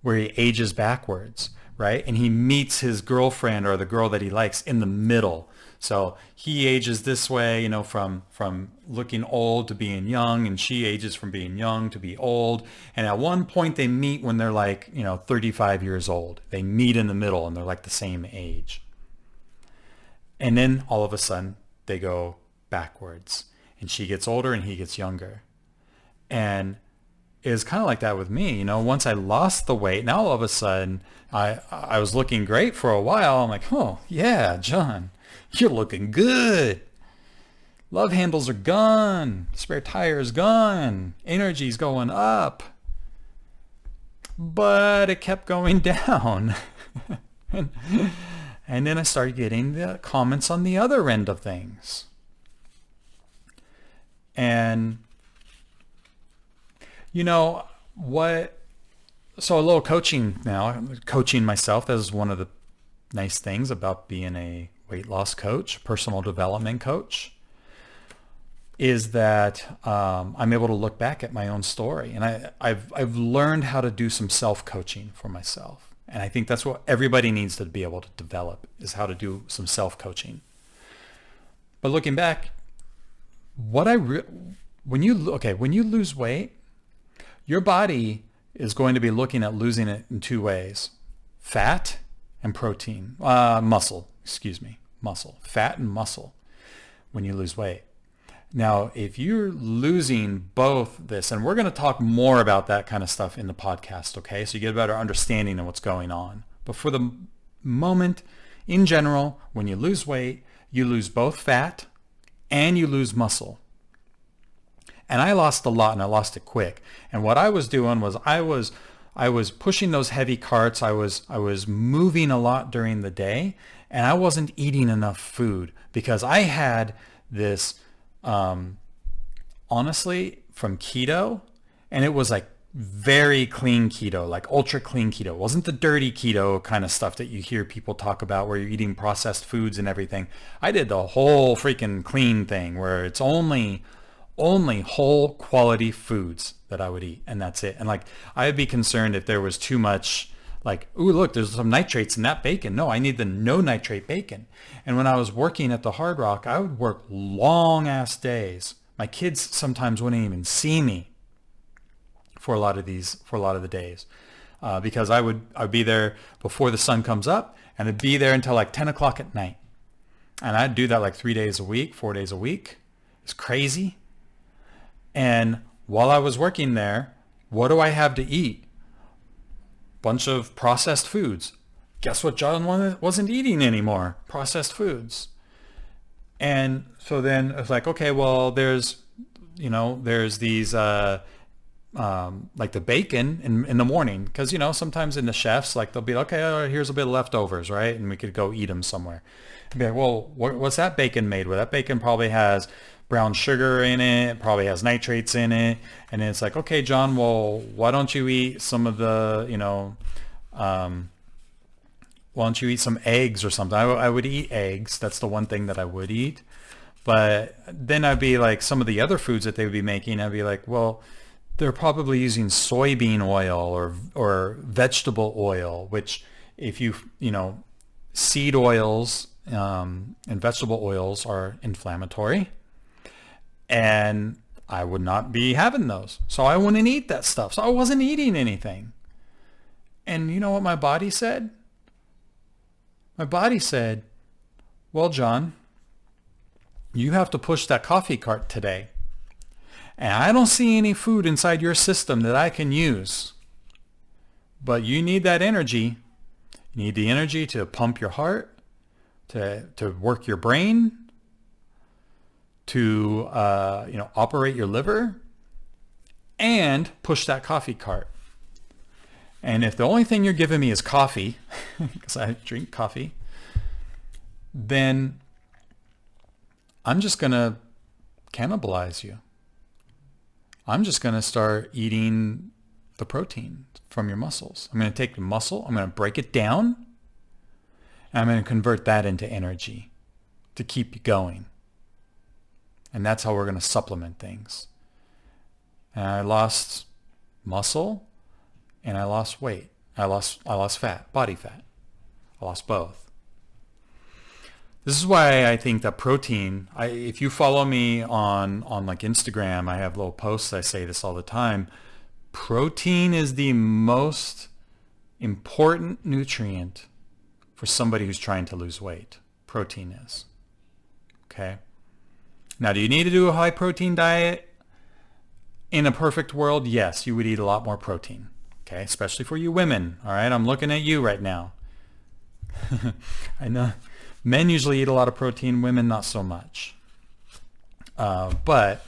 where he ages backwards, right? And he meets his girlfriend, or the girl that he likes, in the middle. So he ages this way, from looking old to being young, and she ages from being young to be old. And at one point they meet when they're like, 35 years old. They meet in the middle and they're like the same age. And then all of a sudden they go backwards, and she gets older and he gets younger. And it was kind of like that with me. Once I lost the weight, now all of a sudden I was looking great for a while. I'm like, oh yeah, John, you're looking good. Love handles are gone. Spare tire is gone. Energy's going up. But it kept going down. And then I started getting the comments on the other end of things. And, you know, so a little coaching now, I'm coaching myself. That is one of the nice things about being a weight loss coach, personal development coach, is that I'm able to look back at my own story. And I've learned how to do some self-coaching for myself. And I think that's what everybody needs to be able to develop, is how to do some self-coaching. But looking back, when you lose weight, your body is going to be looking at losing it in two ways: fat and protein, muscle, fat and muscle when you lose weight. Now, if you're losing both this, and we're going to talk more about that kind of stuff in the podcast, okay? So you get a better understanding of what's going on. But for the moment, in general, when you lose weight, you lose both fat and you lose muscle. And I lost a lot, and I lost it quick. And what I was doing was I was pushing those heavy carts. I was moving a lot during the day, and I wasn't eating enough food because I had this honestly, from keto, and it was like very clean keto, like ultra clean keto. It wasn't the dirty keto kind of stuff that you hear people talk about where you're eating processed foods and everything. I did the whole freaking clean thing where it's only whole quality foods that I would eat, and that's it. And like, I would be concerned if there was too much, like, ooh, look, there's some nitrates in that bacon. No, I need the no nitrate bacon. And when I was working at the Hard Rock, I would work long ass days. My kids sometimes wouldn't even see me for a lot of the days, because I would be there before the sun comes up, and I'd be there until like 10 o'clock at night. And I'd do that like 3 days a week, 4 days a week. It's crazy. And while I was working there, what do I have to eat? Bunch of processed foods. Guess what John wasn't eating anymore? Processed foods. And so then it's like, okay, well, there's these like the bacon in the morning, because sometimes in the chefs, like, they'll be like, okay, all right, here's a bit of leftovers, right? And we could go eat them somewhere. And be like, well, what's that bacon made with? That bacon probably has brown sugar in it, probably has nitrates in it. And then it's like, okay, John, well, why don't you eat some of the, why don't you eat some eggs or something? I would eat eggs. That's the one thing that I would eat. But then I'd be like, some of the other foods that they would be making, I'd be like, well, they're probably using soybean oil or vegetable oil, which if seed oils and vegetable oils are inflammatory. And I would not be having those. So I wouldn't eat that stuff. So I wasn't eating anything. And you know what my body said? My body said, well, John, you have to push that coffee cart today. And I don't see any food inside your system that I can use. But you need that energy. You need the energy to pump your heart, to work your brain, to operate your liver, and push that coffee cart. And if the only thing you're giving me is coffee, because I drink coffee, then I'm just going to cannibalize you. I'm just going to start eating the protein from your muscles. I'm going to take the muscle, I'm going to break it down, and I'm going to convert that into energy to keep you going. And that's how we're going to supplement things. And I lost muscle and I lost weight. I lost fat, body fat. I lost both. This is why I think that protein, if you follow me on like Instagram, I have little posts, I say this all the time. Protein is the most important nutrient for somebody who's trying to lose weight. Protein is. Okay? Now, do you need to do a high protein diet? In a perfect world, yes, you would eat a lot more protein. Okay, especially for you women. All right, I'm looking at you right now. I know men usually eat a lot of protein, women not so much. But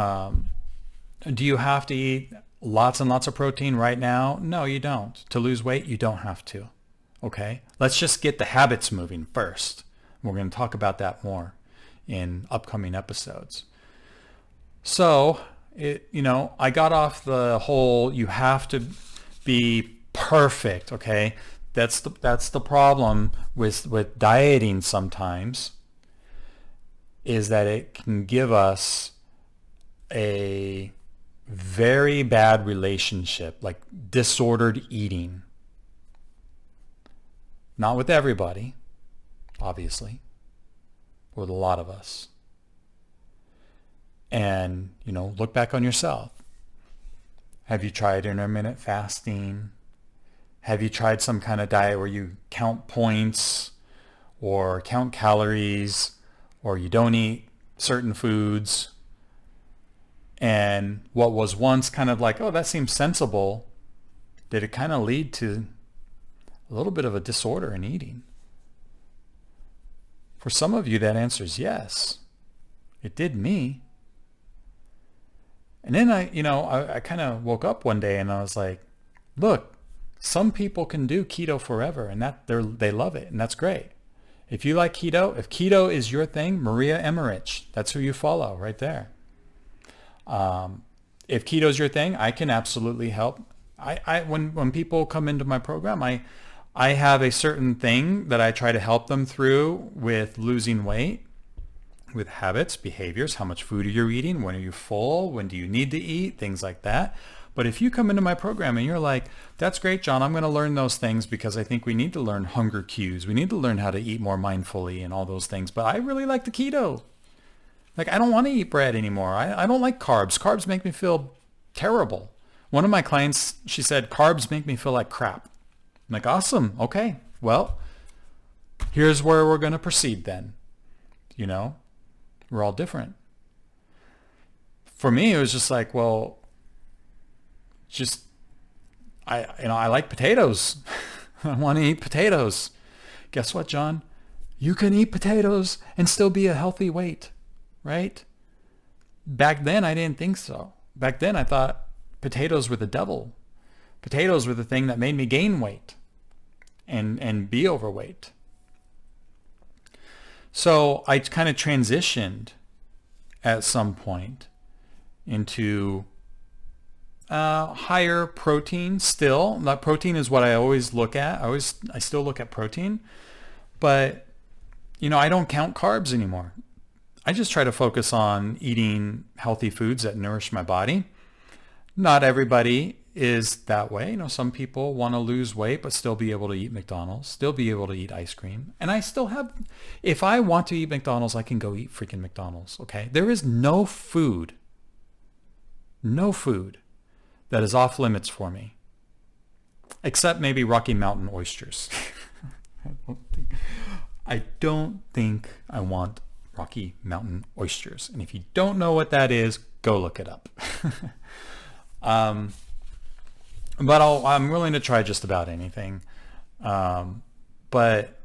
do you have to eat lots and lots of protein right now? No, you don't. To lose weight, you don't have to. Okay? Let's just get the habits moving first. We're going to talk about that more in upcoming episodes. So, I got off the whole you have to be perfect, okay? That's the problem with dieting sometimes, is that it can give us a very bad relationship, like disordered eating. Not with everybody, obviously, but with a lot of us. And, look back on yourself. Have you tried intermittent fasting? Have you tried some kind of diet where you count points or count calories, or you don't eat certain foods? And what was once kind of like, oh, that seems sensible, did it kind of lead to a little bit of a disorder in eating? For some of you, that answer is yes. It did me. And then I kind of woke up one day and I was like, look, some people can do keto forever and that they love it, and that's great. If you like keto, if keto is your thing, Maria Emmerich, that's who you follow right there. If keto is your thing, I can absolutely help. When people come into my program, I have a certain thing that I try to help them through with losing weight, with habits, behaviors, how much food are you eating, when are you full, when do you need to eat, things like that. But if you come into my program and you're like, that's great, John, I'm going to learn those things because I think we need to learn hunger cues. We need to learn how to eat more mindfully and all those things. But I really like the keto. Like, I don't want to eat bread anymore. I don't like carbs. Carbs make me feel terrible. One of my clients, she said, carbs make me feel like crap. I'm like, awesome. Okay. Well, here's where we're going to proceed then. We're all different. For me, it was just like, well, I like potatoes. I want to eat potatoes. Guess what, John? You can eat potatoes and still be a healthy weight, right? Back then, I didn't think so. Back then, I thought potatoes were the devil. Potatoes were the thing that made me gain weight and be overweight. So I kind of transitioned at some point into higher protein still. That protein is what I always look at. I still look at protein, but I don't count carbs anymore. I just try to focus on eating healthy foods that nourish my body. Not everybody is that way. Some people want to lose weight but still be able to eat McDonald's, still be able to eat ice cream. And I still have, if I want to eat McDonald's, I can go eat freaking McDonald's, okay? There is no food that is off limits for me, except maybe Rocky Mountain oysters. I don't think I want Rocky Mountain oysters. And if you don't know what that is, go look it up. But I'm willing to try just about anything. But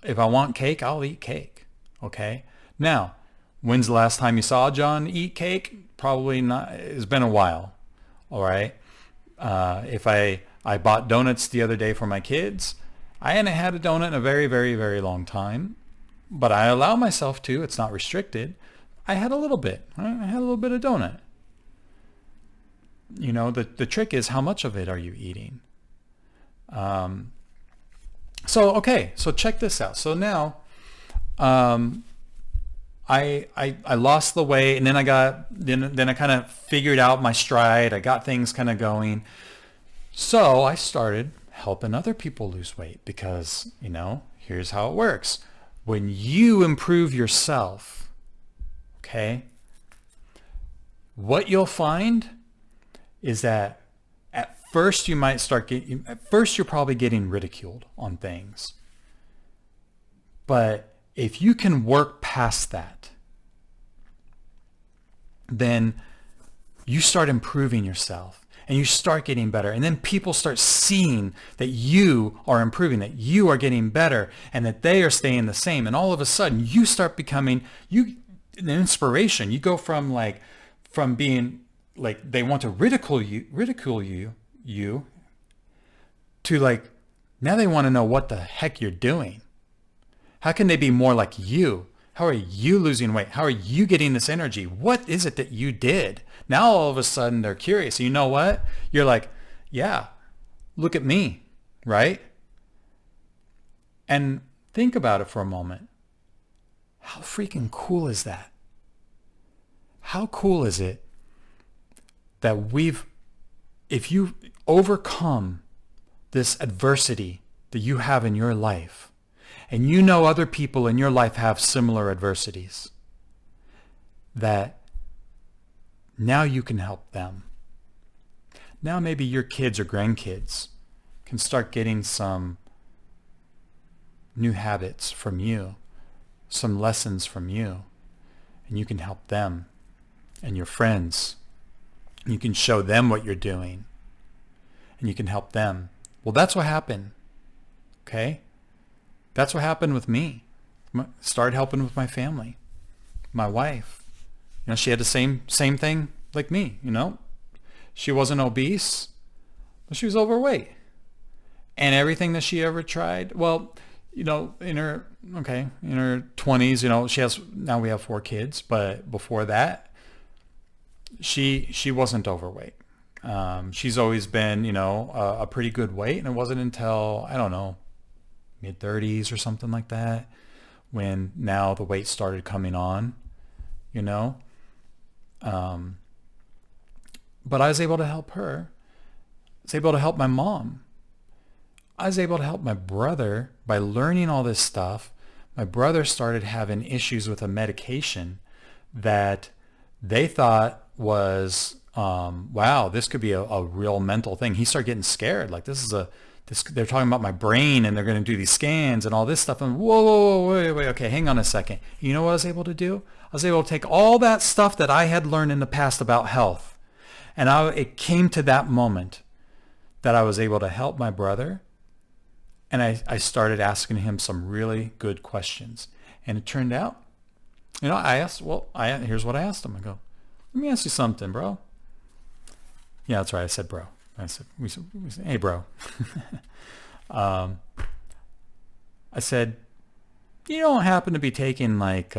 if I want cake, I'll eat cake. Okay. Now, when's the last time you saw John eat cake? Probably not. It's been a while. All right. If I bought donuts the other day for my kids, I hadn't had a donut in a very, very, very long time, but I allow myself to. It's not restricted. I had a little bit. I had a little bit of donut. The trick is how much of it are you eating? So check this out. So now, I lost the weight, and then I kind of figured out my stride. I got things kind of going. So I started helping other people lose weight because, here's how it works. When you improve yourself, okay, what you'll find is that at first you're probably getting ridiculed on things. But if you can work past that, then you start improving yourself and you start getting better. And then people start seeing that you are improving, that you are getting better, and that they are staying the same. And all of a sudden you start becoming, an inspiration. You go from being like, they want to ridicule you to like, now they want to know what the heck you're doing. How can they be more like you? How are you losing weight? How are you getting this energy? What is it that you did? Now all of a sudden they're curious. You know what? You're like, yeah, look at me, right? And think about it for a moment. How freaking cool is that? How cool is it that if you overcome this adversity that you have in your life, and you know other people in your life have similar adversities, that now you can help them. Now maybe your kids or grandkids can start getting some new habits from you, some lessons from you, and you can help them and your friends. You can show them what you're doing, and you can help them. Well, that's what happened, okay? That's what happened with me. Started helping with my family, my wife. You know, she had the same thing like me, you know. She wasn't obese, but she was overweight. And everything that she ever tried, well, you know, in her 20s, you know, now we have 4 kids, but before that, she wasn't overweight. She's always been, you know, a pretty good weight. And it wasn't until, I don't know, mid-30s or something like that, when now the weight started coming on, you know. But I was able to help her. I was able to help my mom. I was able to help my brother by learning all this stuff. My brother started having issues with a medication that they thought was, wow, this could be a real mental thing. He started getting scared. Like, they're talking about my brain, and they're going to do these scans and all this stuff. And whoa, wait, okay, hang on a second. You know what I was able to do? I was able to take all that stuff that I had learned in the past about health, and it came to that moment that I was able to help my brother, and I started asking him some really good questions. And it turned out, you know, here's what I asked him. I go, let me ask you something, bro. Yeah, that's right. I said, bro. I said, we said, hey, bro. I said, you don't happen to be taking like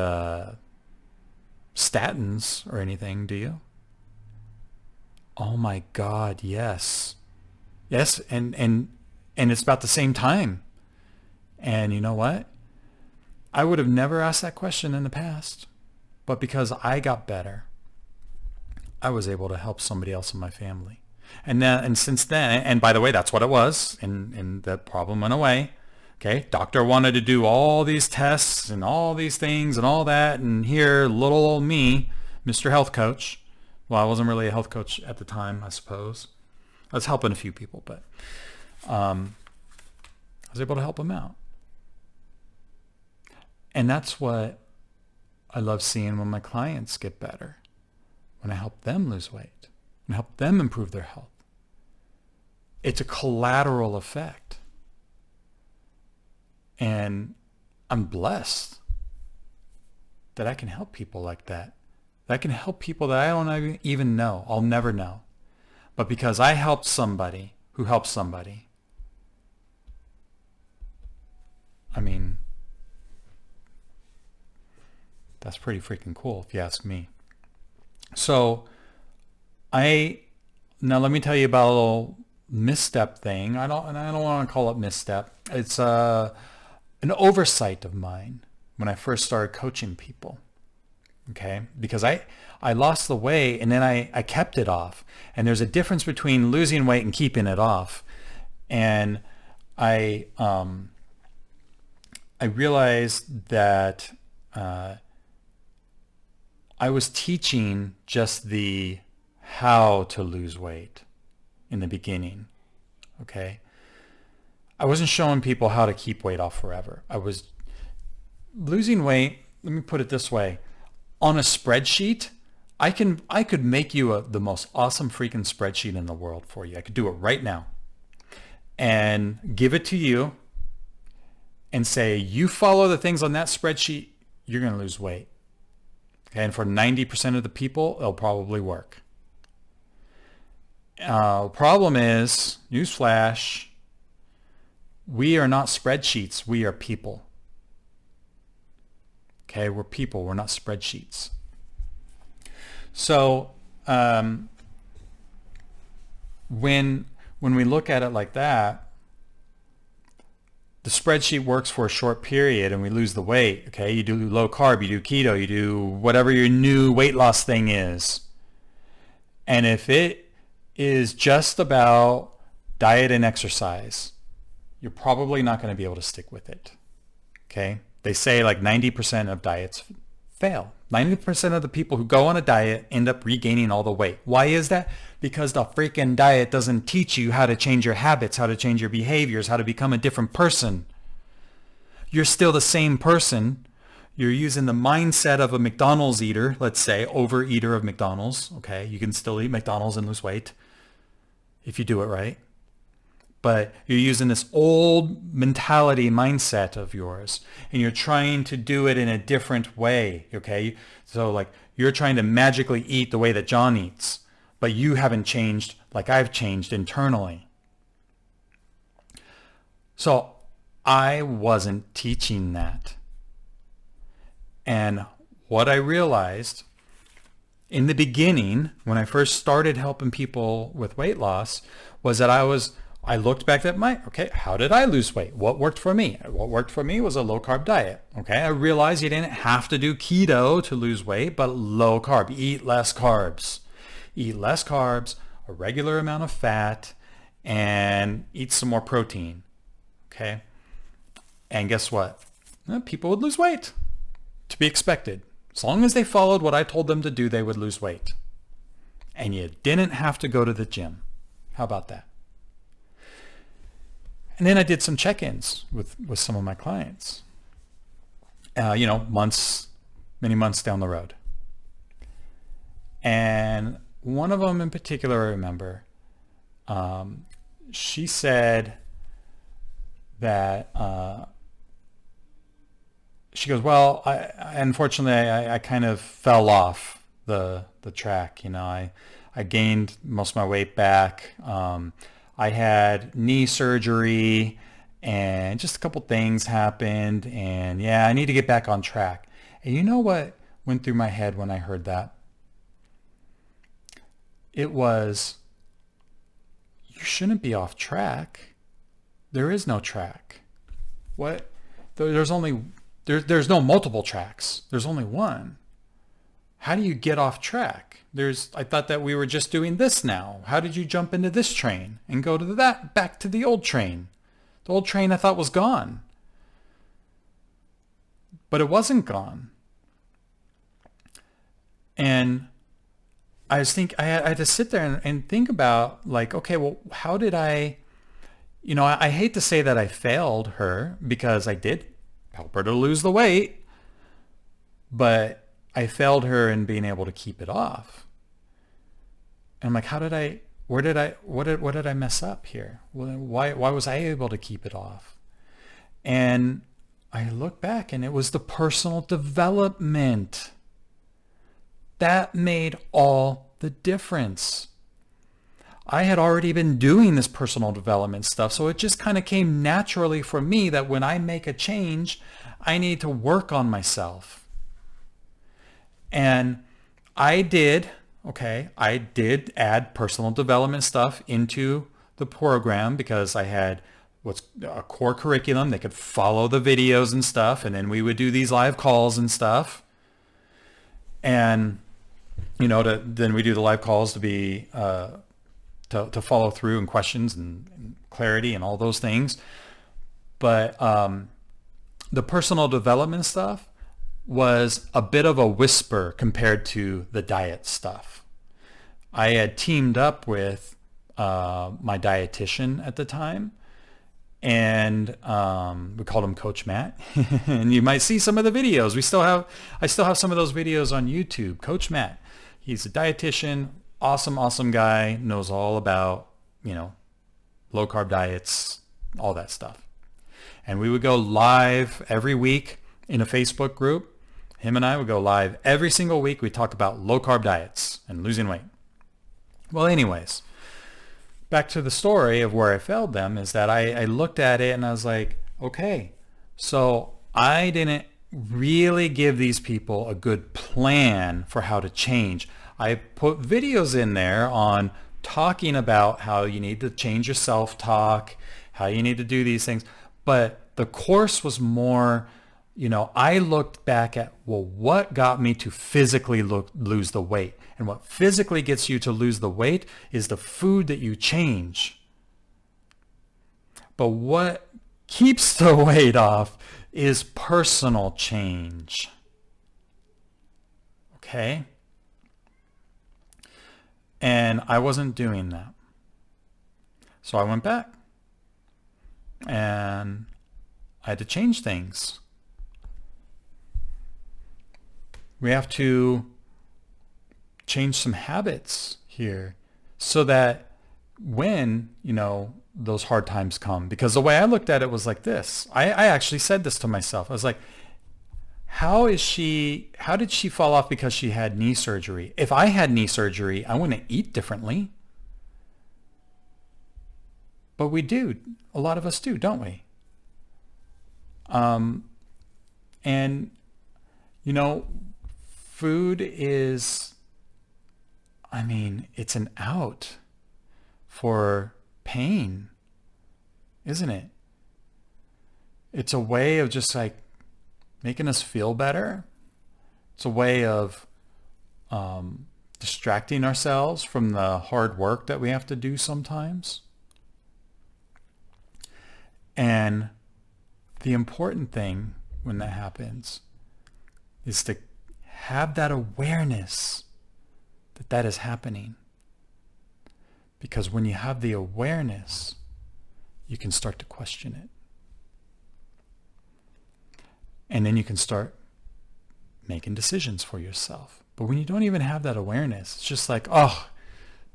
statins or anything, do you? Oh my God, yes. Yes, and it's about the same time. And you know what? I would have never asked that question in the past, but because I got better, I was able to help somebody else in my family. And since then, and by the way, that's what it was, and the problem went away. Okay, doctor wanted to do all these tests and all these things and all that, and here, little old me, Mr. Health Coach. Well, I wasn't really a health coach at the time, I suppose. I was helping a few people, but I was able to help them out. And that's what I love seeing when my clients get better, when I help them lose weight, when I help them improve their health. It's a collateral effect. And I'm blessed that I can help people like that. That I can help people that I don't even know. I'll never know. But because I helped somebody who helped somebody, I mean, that's pretty freaking cool if you ask me. So now let me tell you about a little misstep thing. I don't want to call it misstep. It's an oversight of mine when I first started coaching people. Okay, because I lost the weight and then I kept it off. And there's a difference between losing weight and keeping it off. And I realized that I was teaching just the how to lose weight in the beginning. Okay, I wasn't showing people how to keep weight off forever. I was losing weight. Let me put it this way. On a spreadsheet, I could make you the most awesome freaking spreadsheet in the world for you. I could do it right now and give it to you and say, you follow the things on that spreadsheet, you're going to lose weight. Okay, and for 90% of the people, it'll probably work. Problem is, newsflash, we are not spreadsheets. We are people. Okay, we're people. We're not spreadsheets. So when we look at it like that, the spreadsheet works for a short period and we lose the weight. Okay, you do low carb, you do keto, you do whatever your new weight loss thing is. And if it is just about diet and exercise, you're probably not going to be able to stick with it. Okay, they say like 90% of diets fail. 90% of the people who go on a diet end up regaining all the weight. Why is that? Because the freaking diet doesn't teach you how to change your habits, how to change your behaviors, how to become a different person. You're still the same person. You're using the mindset of a McDonald's eater, let's say, overeater of McDonald's. Okay, you can still eat McDonald's and lose weight if you do it right. But you're using this old mentality mindset of yours, and you're trying to do it in a different way, okay? So like you're trying to magically eat the way that John eats, but you haven't changed like I've changed internally. So I wasn't teaching that. And what I realized in the beginning, when I first started helping people with weight loss, was that I looked back at okay, how did I lose weight? What worked for me? What worked for me was a low carb diet. Okay, I realized you didn't have to do keto to lose weight, but low carb, eat less carbs. Eat less carbs, a regular amount of fat, and eat some more protein. Okay, and guess what? People would lose weight. To be expected. As long as they followed what I told them to do, they would lose weight. And you didn't have to go to the gym. How about that? And then I did some check-ins with some of my clients, many months down the road. And one of them in particular, I remember, she said that, she goes, well, unfortunately, I kind of fell off the track. I gained most of my weight back. I had knee surgery and just a couple things happened, and yeah, I need to get back on track. And you know what went through my head when I heard that? It was, you shouldn't be off track. There is no track. What? There's no multiple tracks. There's only one. How do you get off track? I thought that we were just doing this now. How did you jump into this train and go to back to the old train? The old train I thought was gone. But it wasn't gone. And I had to sit there and think about like, okay, well, how did I hate to say that I failed her because I did help her to lose the weight, but I failed her in being able to keep it off. And I'm like, what did I mess up here? Why was I able to keep it off? And I look back and it was the personal development. That made all the difference. I had already been doing this personal development stuff, so it just kind of came naturally for me that when I make a change, I need to work on myself. And I did add personal development stuff into the program because I had what's a core curriculum. They could follow the videos and stuff, and then we would do these live calls and stuff. And then we do the live calls to be to follow through and questions and clarity and all those things. But the personal development stuff was a bit of a whisper compared to the diet stuff. I had teamed up with my dietitian at the time, and we called him Coach Matt. And you might see some of the videos. I still have some of those videos on YouTube. Coach Matt, he's a dietitian, awesome guy, knows all about low carb diets, all that stuff. And we would go live every week in a Facebook group. Him and I would go live every single week. We talk about low carb diets and losing weight. Well, anyways, back to the story of where I failed them is that I looked at it and I was like, okay, so I didn't really give these people a good plan for how to change. I put videos in there on talking about how you need to change your self-talk, how you need to do these things. But the course was more, I looked back at, well, what got me to physically lose the weight? And what physically gets you to lose the weight is the food that you change. But what keeps the weight off is personal change. Okay? And I wasn't doing that. So I went back and I had to change things. We have to change some habits here so that when, those hard times come, because the way I looked at it was like this. I actually said this to myself. I was like, how did she fall off because she had knee surgery? If I had knee surgery, I wouldn't eat differently. But we do. A lot of us do, don't we? And, food is, it's an out for pain, isn't it? It's a way of just like making us feel better. It's a way of distracting ourselves from the hard work that we have to do sometimes. And the important thing when that happens is to have that awareness that that is happening. Because when you have the awareness, you can start to question it. And then you can start making decisions for yourself. But when you don't even have that awareness, it's just like, oh,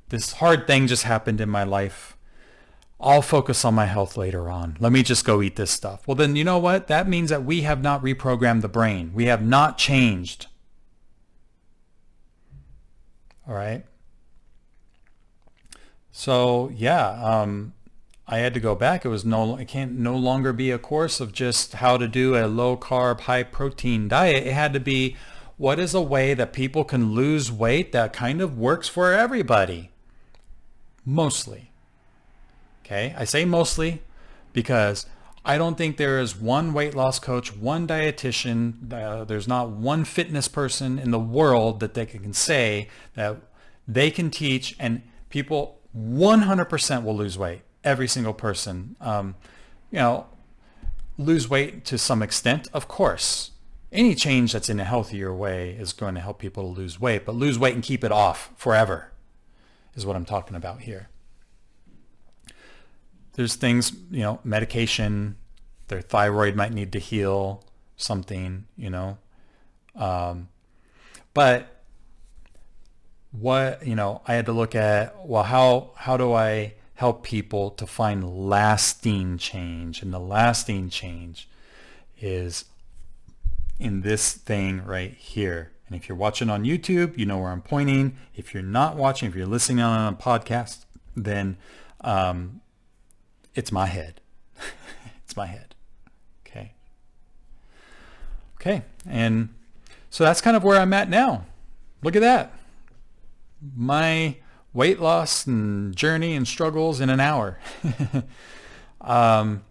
this hard thing just happened in my life. I'll focus on my health later on. Let me just go eat this stuff. Well, then you know what? That means that we have not reprogrammed the brain. We have not changed. All right? So yeah, I had to go back. It can't no longer be a course of just how to do a low carb, high protein diet. It had to be, what is a way that people can lose weight that kind of works for everybody? Mostly. Okay, I say mostly because I don't think there is one weight loss coach, one dietitian, there's not one fitness person in the world that they can say that they can teach and people 100% will lose weight. Every single person, lose weight to some extent, of course. Any change that's in a healthier way is going to help people to lose weight, but lose weight and keep it off forever is what I'm talking about here. There's things, medication, their thyroid might need to heal something, but what, I had to look at, well, how do I help people to find lasting change? And the lasting change is in this thing right here. And if you're watching on YouTube, you know where I'm pointing. If you're not watching, if you're listening on a podcast, then it's my head. It's my head. Okay. And so that's kind of where I'm at now. Look at that. My weight loss and journey and struggles in an hour. Now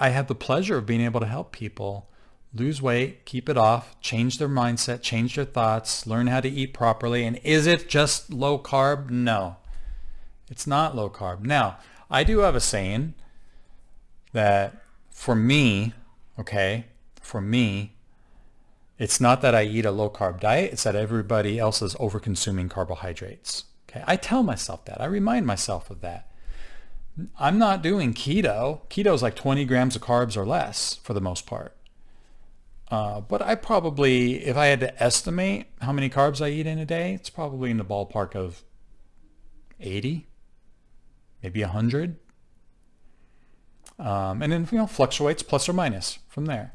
I have the pleasure of being able to help people lose weight, keep it off, change their mindset, change their thoughts, learn how to eat properly. And is it just low carb? No, it's not low carb. Now, I do have a saying that for me, it's not that I eat a low carb diet. It's that everybody else is over consuming carbohydrates. Okay. I tell myself that. I remind myself of that. I'm not doing keto. Keto is like 20 grams of carbs or less for the most part. But I probably, if I had to estimate how many carbs I eat in a day, it's probably in the ballpark of 80, maybe 100. And then, fluctuates plus or minus from there.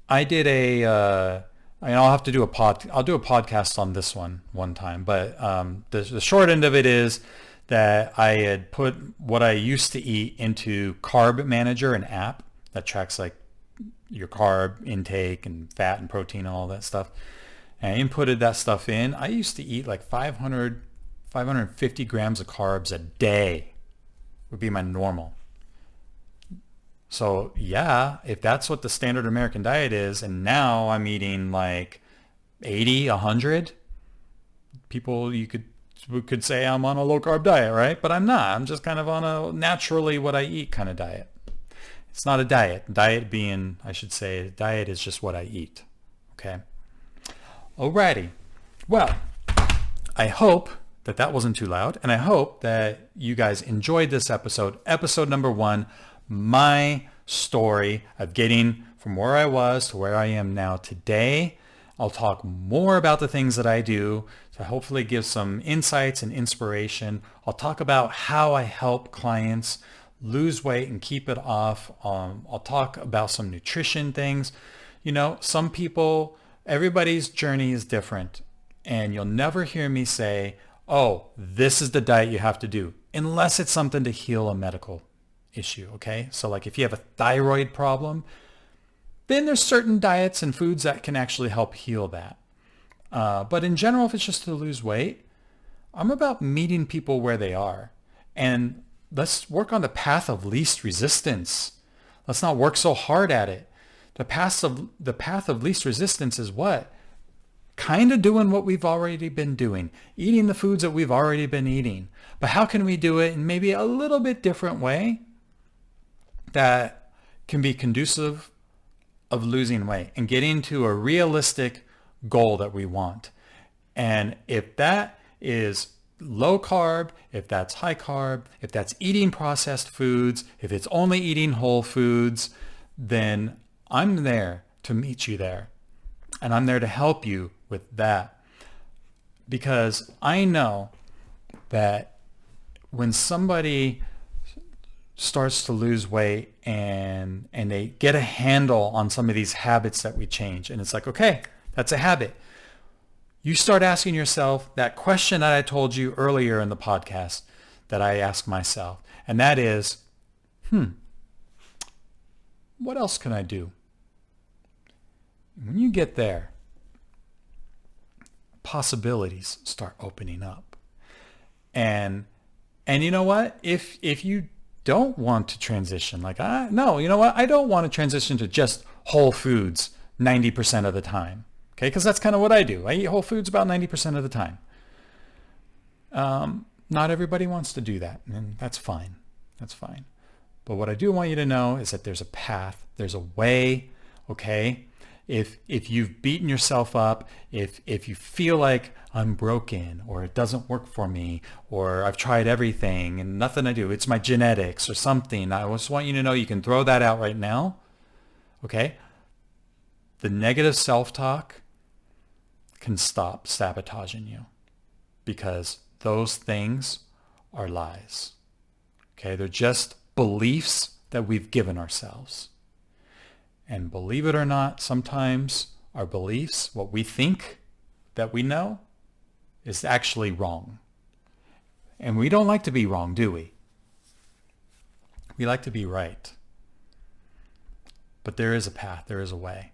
I did I'll have to do I'll do a podcast on this one time, but the short end of it is that I had put what I used to eat into Carb Manager, an app that tracks like your carb intake and fat and protein and all that stuff. And I inputted that stuff in. I used to eat like 550 grams of carbs a day would be my normal. So yeah, if that's what the standard American diet is, and now I'm eating like 80, 100, people could say I'm on a low carb diet, right? But I'm not. I'm just kind of on a naturally what I eat kind of diet. It's not a diet. Diet being, I should say, diet is just what I eat. Okay. Alrighty. Well, I hope that wasn't too loud, and I hope that you guys enjoyed this episode number 1, my story of getting from where I was to where I am now today. I'll talk more about the things that I do to hopefully give some insights and inspiration. I'll talk about how I help clients lose weight and keep it off. I'll talk about some nutrition things. You know, some people, everybody's journey is different, and you'll never hear me say, oh, this is the diet you have to do, unless it's something to heal a medical issue, okay? So like if you have a thyroid problem, then there's certain diets and foods that can actually help heal that. But in general, if it's just to lose weight, I'm about meeting people where they are. And let's work on the path of least resistance. Let's not work so hard at it. The path of least resistance is what? Kind of doing what we've already been doing, eating the foods that we've already been eating. But how can we do it in maybe a little bit different way that can be conducive of losing weight and getting to a realistic goal that we want? And if that is low carb, if that's high carb, if that's eating processed foods, if it's only eating whole foods, then I'm there to meet you there. And I'm there to help you with that. Because I know that when somebody starts to lose weight and they get a handle on some of these habits that we change, and it's like, okay, that's a habit. You start asking yourself that question that I told you earlier in the podcast that I ask myself, and that is, what else can I do? When you get there, possibilities start opening up. And you know what? If you don't want to transition, like, no, you know what? I don't want to transition to just whole foods 90% of the time. Okay, because that's kind of what I do. I eat whole foods about 90% of the time. Not everybody wants to do that, and that's fine. That's fine. But what I do want you to know is that there's a path, there's a way, okay? If you've beaten yourself up, if you feel like I'm broken or it doesn't work for me or I've tried everything and nothing I do, it's my genetics or something, I just want you to know you can throw that out right now, okay? The negative self-talk can stop sabotaging you because those things are lies, okay? They're just beliefs that we've given ourselves. And believe it or not, sometimes our beliefs, what we think that we know, is actually wrong. And we don't like to be wrong, do we? We like to be right. But there is a path, there is a way.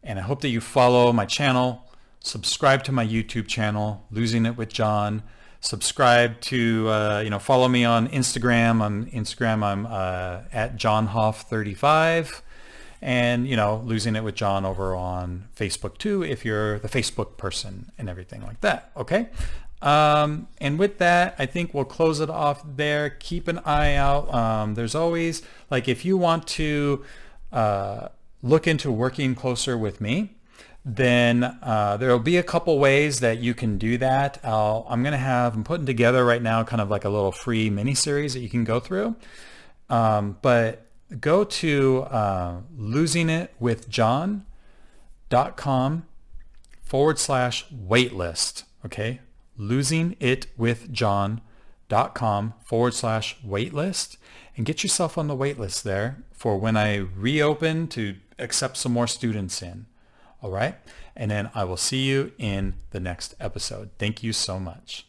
And I hope that you follow my channel, subscribe to my YouTube channel, Losing It with John. Subscribe to, follow me on Instagram. On Instagram, I'm at JohnHoff35. And, Losing It with John over on Facebook too, if you're the Facebook person and everything like that. Okay. And with that, I think we'll close it off there. Keep an eye out. There's always, like, if you want to look into working closer with me, then there'll be a couple ways that you can do that. I'm putting together right now kind of like a little free mini series that you can go through. But go to losingitwithjohn.com/waitlist. Okay. losingitwithjohn.com/waitlist. waitlist and get yourself on the wait list there for when I reopen to accept some more students in. All right. And then I will see you in the next episode. Thank you so much.